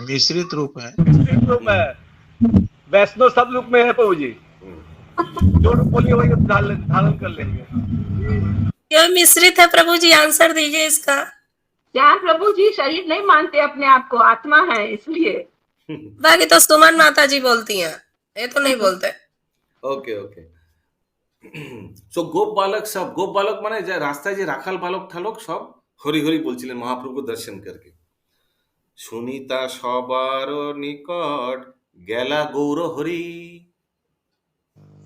मिश्रित रूप है। वैष्णव सब रूप में है प्रभु जी, जो रूप बोलिए वही धारण कर लेंगे। क्यों मिश्रित है प्रभु जी, आंसर दीजिए इसका। श्याम प्रभु जी शरीर नहीं मानते अपने आप को, आत्मा है इसलिए। बाकी तो सुमन माता जी बोलती हैं, ये तो नहीं बोलते। ওকে ওকে সো গোপ বালক সব, গোপ বালক মানে যে রাস্তায় যে রাখাল বালক ঠালক সব হরি হরি বলছিলেন মহাপ্রভু দর্শন করকে। সুনিতা সবার নিকট গেলা গৌর হরি।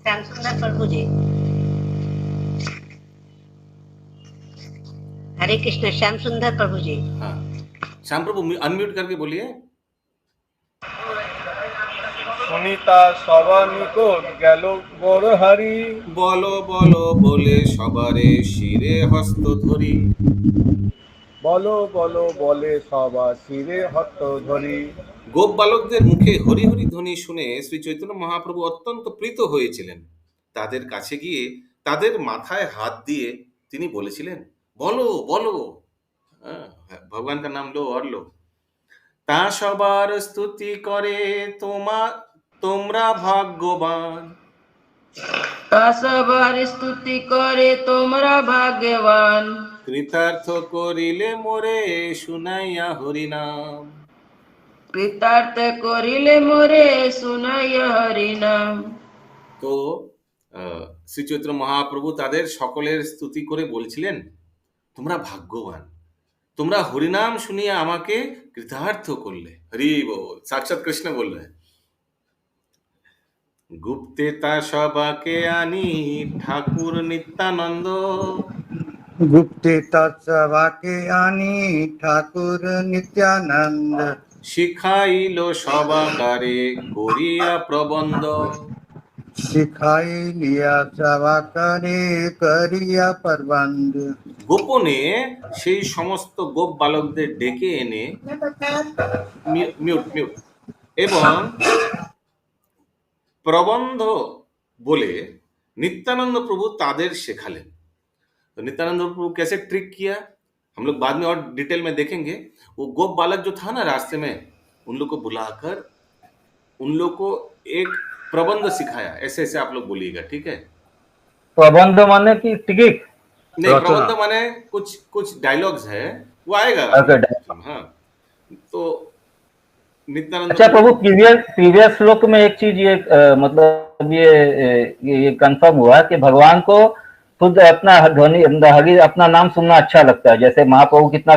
श्याम सुंदर प्रभु जी, हरे कृष्ण। श्याम सुंदर प्रभु जी, हाँ श्याम प्रभु अनम्यूट करके बोलिए। सुनीता सवानिकोट गैलो गौर हरि। বলো বলো বলে সবারে শিরে হস্ত ধরি। বলো বলো বলে সবা শিরে হস্ত ধরি। গোপ বালকদের মুখে হরি হরি ধ্বনি শুনে শ্রী চৈতন্য মহাপ্রভু অত্যন্ত প্রীত হয়েছিলেন। তাদের কাছে গিয়ে তাদের মাথায় হাত দিয়ে তিনি বলেছিলেন, বলো বলো। ভগবান का नाम लो और लो। তা সবার স্তুতি করে তোমরা ভাগ্যবান। সবার স্তুতি করে তোমরা ভাগ্যবান। কৃতার্থ করিলে মোরে শুনাইয়া হরিনাম। কৃতার্থ করিলে মোরে শুনাইয়া হরিনাম। তো শ্রী চৈতন্য মহাপ্রভু তাদের সকলের স্তুতি করে বলছিলেন, তোমরা ভাগ্যবান, তোমরা হরিনাম শুনিয়া আমাকে কৃতার্থ করলে। হরি বল, সাক্ষাৎ কৃষ্ণ বললেন। গুপ্তে তা সবাকে আনি ঠাকুর নিত্যানন্দ। गुप्ते तत्सवाके आनी ठाकुर नित्यानंद। শিখাইল সবাকারে করিয়া প্রবন্ধ। सिखाई लिया सवा करे करिया प्रबंध। গোপনে সেই সমস্ত গোপ বালকদের ডেকে এনে মিউট মিউট এবং প্রবন্ধ বলে नित्यानंद प्रभु तादेर शेखालेन। तो नित्यानंद प्रभु कैसे ट्रिक किया हम लोग बाद में और डिटेल में देखेंगे। वो गोप बालक जो था ना रास्ते में, उन लोग को बुलाकर उन लोग को एक प्रबंध सिखाया। ऐसे ऐसे आप लोग बोलिएगा, ठीक है? प्रबंध माने कि टिकिट? नहीं, प्रबंध माने कुछ कुछ डायलॉग्स है, वो आएगा। हाँ, तो नित्यानंद। अच्छा प्रभु, प्रीवियस श्लोक में एक चीज ये मतलब ये कंफर्म हुआ कि भगवान को खुद अपना ध्वनि अपना नाम सुनना अच्छा लगता है, जैसे महाप्रभु कितना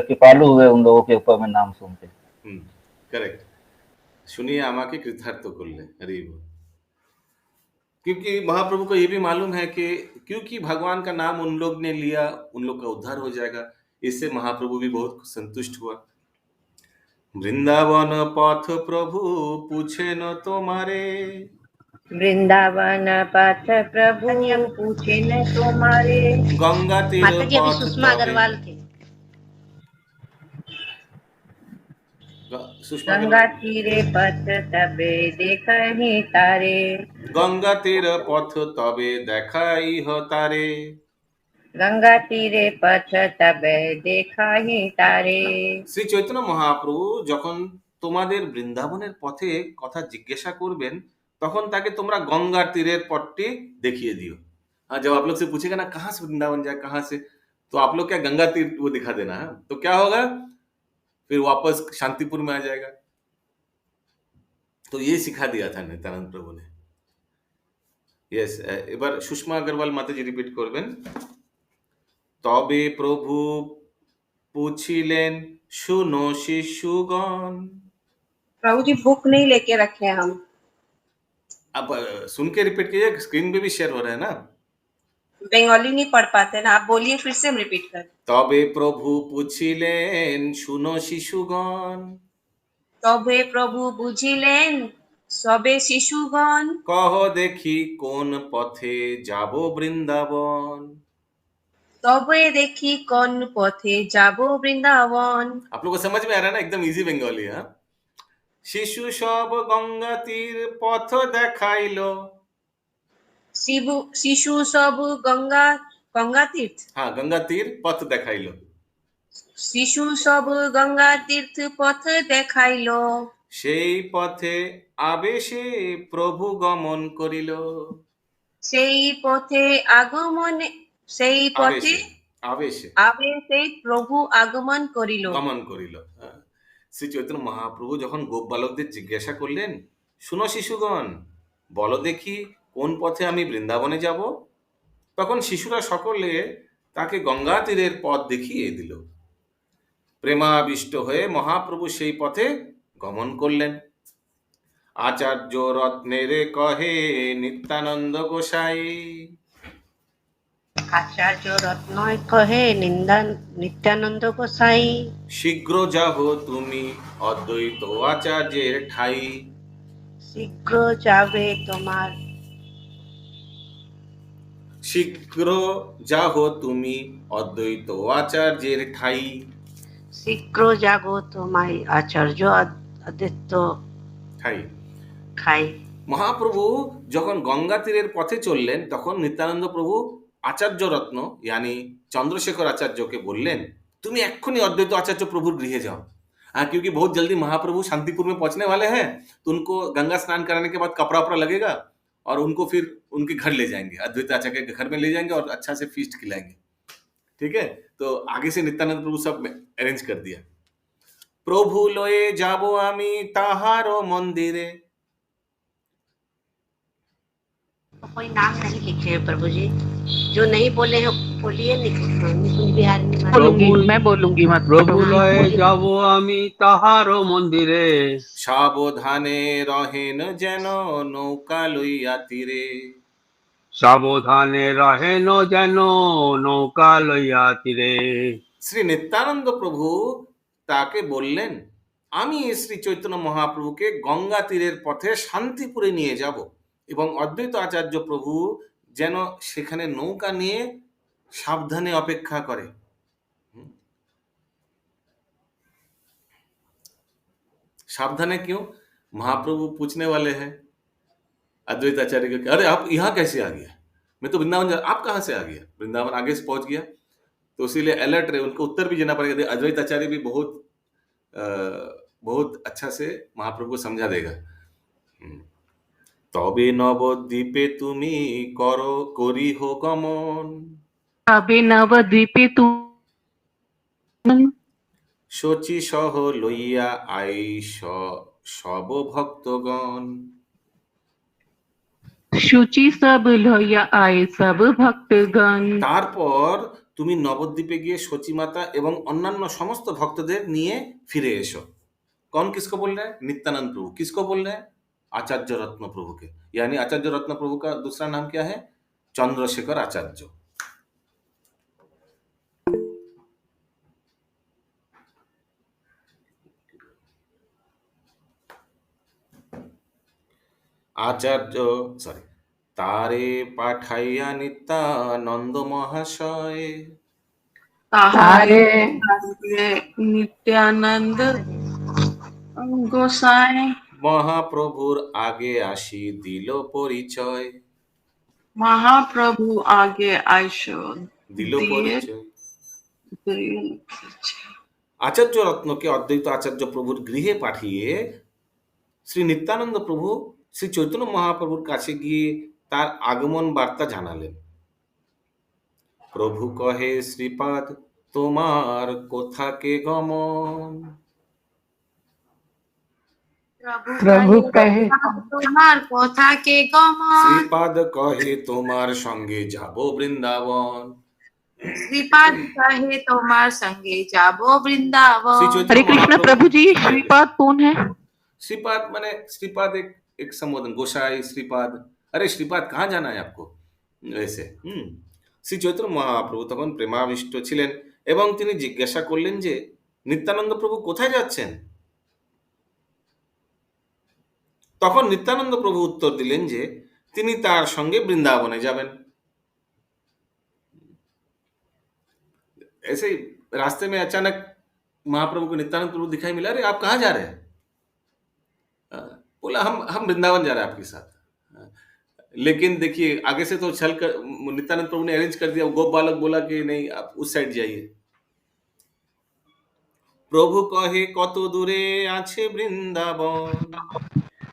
कृपालु हुए उन लोगों के ऊपर में नाम सुनते। करेक्ट। सुनिए आमा के कृतार्थ कर ले। हरि बोल। क्योंकि महाप्रभु को ये भी मालूम है कि क्योंकि भगवान का नाम उन लोग ने लिया, उन लोग का उद्धार हो जाएगा। इससे महाप्रभु भी बहुत संतुष्ट हुआ। वृंदावन पथ प्रभु पूछे न तुम्हारे। वृंदावन पथ प्रभु पूछे न तुम्हारे। गंगा तीर माताजी अभी सुषमा अग्रवाल थे। गंगा तीरे पथ तबे देखहि तारे। गंगा तीर पथ तबे देखाई हो तारे। गंगा तीरे पथ तबे देखाहि तारे। শ্রী চৈতন্য মহাপ্রভু যখন তোমাদের বৃন্দাবনের পথে কথা জিজ্ঞাসা করবেন, তখন তাকে তোমরা গঙ্গার তীরের পথটি দেখিয়ে দিও। हाँ, जब आप लोग से पूछेगा ना कहाँ से वृंदावन जाए, कहाँ से, तो आप लोग क्या गंगा तीर वो दिखा देना है। तो क्या होगा, फिर वापस शांतिपुर में आ जाएगा। तो ये सिखा दिया था नित्यानंद प्रभु ने। यस, एक बार सुषमा अग्रवाल माता जी रिपीट करबेन। तबे प्रभु पूछिलेन सुनो शिशुगण। प्रभु जी बुक नहीं लेके रखे हम। अब सुन के रिपीट कीजिए, स्क्रीन पे भी शेयर हो रहा है ना। बंगाली नहीं पढ़ पाते ना, आप बोलिए फिर से, हम रिपीट कर। तबे प्रभु पूछिलेन सुनो शिशुगण। तबे प्रभु बुझिलेन सबे शिशुगण। कहो देखी कौन पथे जाबो वृंदावन। तबे देखी कौन पथे जाबो वृंदावन। आप लोगों को समझ में आ रहा है ना, एकदम इजी बंगाली। हाँ, शिशु सब गंगा तीर पथ देखाइलो। शिशु सब गंगा तीर्थ। हाँ, गंगा तीर पथ देखाइलो। शिशु सब गंगा तीर्थ पथ देखाइलो। সেই পথে আবেশে প্রভু গমন করিল। সেই পথে আগমনে সেই পথে আবেশে আবেশে আবেশে প্রভু আগমন করিল। গমন করিল। হ্যাঁ। শ্রী চৈতন্য মহাপ্রভু যখন গোপ বালকদের জিজ্ঞাসা করলেন, শুনো শিশুগণ, বলো দেখি কোন পথে আমি বৃন্দাবনে যাব, তখন শিশুরা সকলে তাকে গঙ্গা তীরের পথ দেখিয়ে দিল। প্রেমাবিষ্ট হয়ে মহাপ্রভু সেই পথে গমন করলেন। আচার্য রত্নের কহে নিত্যানন্দ গোসাই, আচার্য রত্ন কহে নিত্যানন্দ গোসাই, শীঘ্র যাহ তুমি অদ্বৈত আচার্যের ঠাই। শীঘ্র যাবে তোমার শীঘ্র যাহ তুমি অদ্বৈত আচার্যের ঠাই। শীঘ্র জাগো তোমায় আচার্য অদ্বৈত ঠাই। খাই। মহাপ্রভু যখন গঙ্গা তীরের পথে চললেন তখন নিত্যানন্দ প্রভু आचार्य रत्न यानी चंद्रशेखर आचार्य के बोलें तुम एक्षुनी अद्वैत आचार्य प्रभुर गृह जाओ। हाँ, क्योंकि बहुत जल्दी महाप्रभु शांतिपुर में पहुंचने वाले हैं, तो उनको गंगा स्नान कराने के बाद कपड़ा वपड़ा लगेगा और उनको फिर उनके घर ले जाएंगे, अद्वैत आचार्य के घर में ले जाएंगे और अच्छा से फीस्ट खिलाएंगे। ठीक है, तो आगे से नित्यानंद प्रभु सब अरेंज कर दिया। प्रभु लये जाबो आमी ताहारो मंदिरे। कोई नाम नहीं लिखे है प्रभु जी, जो नहीं बोले हैं बोलिए। निकुंज बिहारी बोलूंगी, मैं बोलूंगी मत। प्रभु लये जाबो आमी ताहारो मंदिरे, साबधाने रहेन जेन नौका लइया तीरे। साबधाने रहेन जेन नौका लइया तीरे। শ্রী নিত্যানন্দ প্রভু তাকে বললেন, আমি শ্রী চৈতন্য মহাপ্রভুকে গঙ্গা তীরের পথে শান্তিপুরে নিয়ে যাব এবং অদ্বৈত আচার্য প্রভু যেন সেখানে নৌকা নিয়ে সাবধানে অপেক্ষা করে। सावधान क्यों? महाप्रभु पूछने वाले हैं अद्वैत आचार्य के, अरे आप यहाँ कैसे आ गया? मैं तो वृंदावन जा, आप कहाँ से आ गया? वृंदावन आगे से पहुंच गया, तो इसीलिए अलर्ट रहे, उनको उत्तर भी देना पड़ेगा। अद्वैत आचार्य भी बहुत अच्छा से महाप्रभु को समझा देगा। तबे नवद्वीपे तुमी करो करी हो गमन, तबे नवद्वीपे तुम शची सह लइया आइस सब भक्तगण। शुचि सब लइया आए सब भक्तगण। তারপর তুমি নবদ্বীপে গিয়ে সচিমাতা এবং অন্যান্য সমস্ত ভক্তদের নিয়ে ফিরে এসো। कौन किसको बोल रहा है? नित्यानंद प्रभु। किसको बोल रहे हैं? आचार्य रत्न प्रभु के, यानी आचार्य रत्न प्रभु का दूसरा नाम क्या है? चंद्रशेखर आचार्य। आचार्य सॉरी तारे पाठाइया नित्यानंद महाशय, तारे नित्यानंद गोसाई মহাপ্রভুর আগে আসি দিল পরিচয়। महाप्रभु आगे आयशो দিল পরিচয়। আচার্য রত্নকে অদ্বৈত আচার্য প্রভুর গৃহে পাঠিয়ে শ্রী নিত্যানন্দ প্রভু শ্রী চৈতন্য মহাপ্রভুর কাছে গিয়ে তার আগমন বার্তা জানালেন। প্রভু কহে শ্রীপাদ তোমার কোথাকে গমন, प्रभु कहे তোমার কথা কে গমন, শ্রীপাদ কহে তোমার সঙ্গে যাব বৃন্দাবন। শ্রীপাদ কহে তোমার সঙ্গে যাব বৃন্দাবন। श्री चैतन्य हरे कृष्ण महाप्रभु- प्रभु जी, श्रीपाद कौन है? श्रीपाद माने श्रीपाद एक संबोधन, गोसाई श्रीपाद। अरे श्रीपाद कहाँ जाना है आपको? वैसे শ্রী চৈতন্য মহাপ্রভু তখন প্রেমাবিষ্ট ছিলেন এবং তিনি জিজ্ঞাসা করলেন যে নিত্যানন্দ প্রভু কোথায় যাচ্ছেন। তখন নিত্যানন্দ প্রভু উত্তর দিলেন যে তিনি তার সঙ্গে বৃন্দাবনে যাবেন। ऐसे ही रास्ते में अचानक महाप्रभु को नित्यानंद प्रभु दिखाई मिला, अरे आप कहाँ जा रहे हैं? बोला हम वृंदावन जा रहे हैं आपके साथ। लेकिन देखिए आगे से तो छल कर नित्यानंद प्रभु ने अरेंज कर दिया। गोप बालक बोला कि नहीं आप उस साइड जाइए। প্রভু কহে কত দূরে আছে বৃন্দাবন।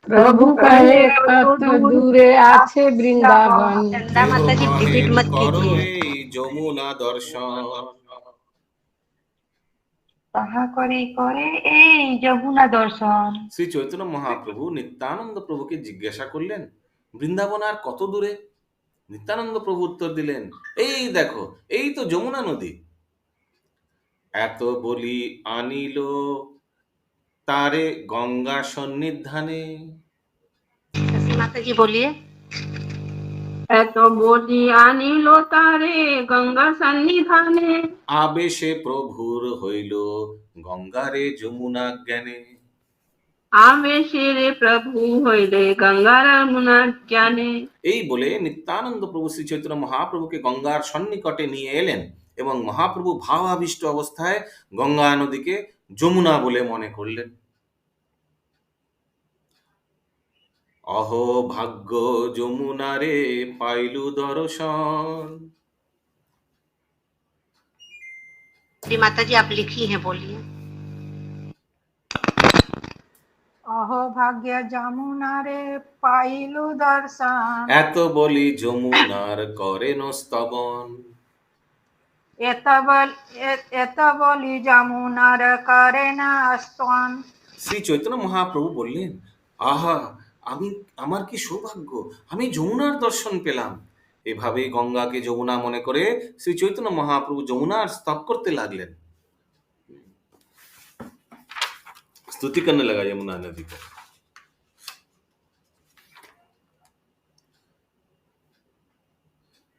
प्रभु कहे कत दूरे आछे वृंदावन। चंदा माता जी रिपीट मत করো कीजिए। এই যমুনা দর্শন। তাহা করে করে এই যমুনা দর্শন। শ্রী চৈতন্য মহাপ্রভু নিত্যানন্দ প্রভুকে জিজ্ঞাসা করলেন, বৃন্দাবন আর কত দূরে? নিত্যানন্দ প্রভু উত্তর দিলেন, এই দেখো, এই তো যমুনা নদী। এত বলি আনিল তারে গঙ্গা সন্নিধানে। माता जी बोलिए। এত বলি আনিল তারে গঙ্গা সন্নিধানে। আবেশে প্রভুর হইল গঙ্গারে যমুনা জ্ঞানে। আবেশের প্রভু হইলে গঙ্গার যমুনা জ্ঞানে। এই বলে নিত্যানন্দ প্রভু শ্রী চৈতন্য মহাপ্রভুকে গঙ্গার সন্নিকটে নিয়ে এলেন এবং মহাপ্রভু ভাবাবিষ্ট অবস্থায় গঙ্গা নদীকে যমুনা বলে মনে করলেন। অহো ভাগ্য যমুনারে পাইলু দর্শন। श्री माता जी आप लिखी हैं, बोलिए। অহো ভাগ্য যমুনারে পাইলু দর্শন। এত বলি যমুনার করেন স্তবন। এত বলি যমুনার করে না স্তন। শ্রী চৈতন্য মহাপ্রভু বললেন, আহা, আমার কি সৌভাগ্য, আমি যমুনার দর্শন পেলাম। এভাবে গঙ্গাকে যমুনা মনে করে শ্রী চৈতন্য মহাপ্রভু যমুনার স্তব করতে লাগলেন, स्तुति करने लगा यमुना नदी को।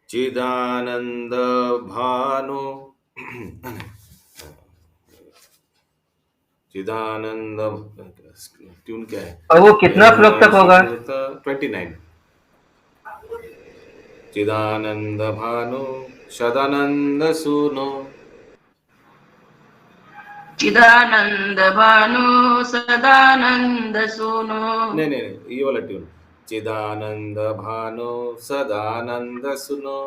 चिदानंद भानु चिदानंद ट्यून क्या है? और वो कितना श्लोक तक होगा? 29। चिदानंद भानु सदानंद सुनो। चिदानंद भानु सदानंद सुनो। नहीं, ये वाला ट्यून। चिदानंद भानु सदानंद सुनो।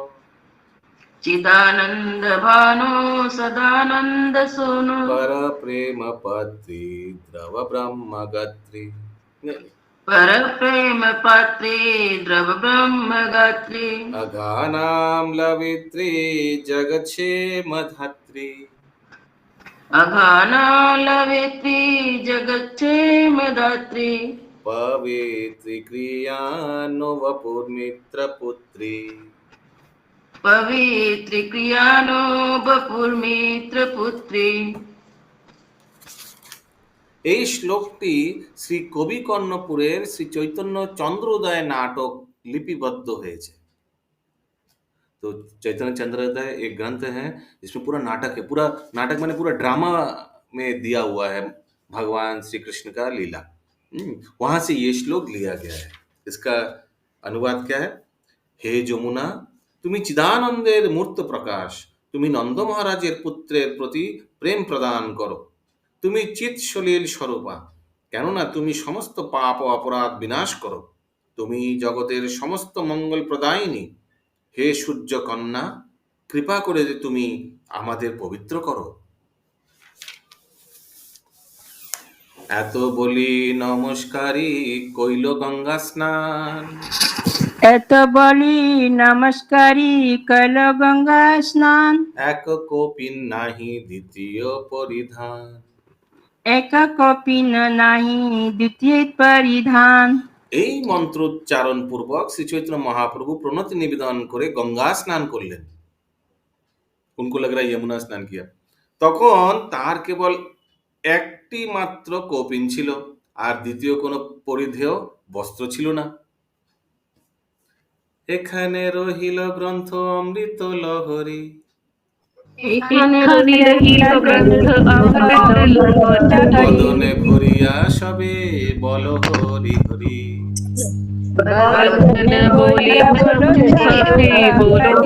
चिदानंद भानु सदानंद सुनो। पर प्रेम पत्री द्रव ब्रह्म गत्री। पर प्रेम पात्री द्रव ब्रह्म गात्री। अघानाम लवित्री जगक्षेम धात्री। अघाना लवेत्री जगक्षेम दात्री। पवित्री क्रियानो वपुर्मित्र पुत्री। पवित्र क्रियानो बपुर्मित्र पुत्री। এই শ্লোকটি শ্রী কবি কর্ণপুরের শ্রী চৈতন্য চন্দ্রোদয় नाटक लिपिबद्ध হয়েছে। तो चैतन्य चंद्रोदय एक ग्रंथ है जिसमें पूरा नाटक है। पूरा नाटक माने पूरा ड्रामा में दिया हुआ है भगवान श्री कृष्ण का लीला। वहां से ये श्लोक लिया गया है। इसका अनुवाद क्या है? हे যমুনা, তুমি চিদানন্দের মূর্ত প্রকাশ, তুমি নন্দ মহারাজের পুত্রের প্রতি প্রেম প্রদান করো। তুমি চিৎ সলীল স্বরূপা, কেননা তুমি সমস্ত পাপ ও অপরাধ বিনাশ করো। তুমি জগতের সমস্ত মঙ্গল প্রদায়িনী। হে সূর্য কন্যা, কৃপা করে যে তুমি আমাদের পবিত্র করো। এত বলি নমস্কারী কইল গঙ্গা স্নান। এত বলি নমস্কারী কইল গঙ্গা স্নান। এক কপিন নাহি দ্বিতীয় পরিধান। এক কপিন নাহি দ্বিতীয় পরিধান। এই মন্ত্র উচ্চারণ পূর্বক শ্রী চৈতন্য মহাপ্রভু প্রণতি নিবেদন করে গঙ্গা স্নান করলেন। উनको लग रहा है यमुना স্নান किया। তখন তার কেবল একটি মাত্র কপিন ছিল, আর দ্বিতীয় কোনো পরিধেয় বস্ত্র ছিল না। এখানে রহিল গ্রন্থ অমৃত লহরী। এখানে রহিল গ্রন্থ অমৃত লহরী। বদনে ভরিয়া সবে বল হরি হরি। বদনে ভরিয়া সবে বল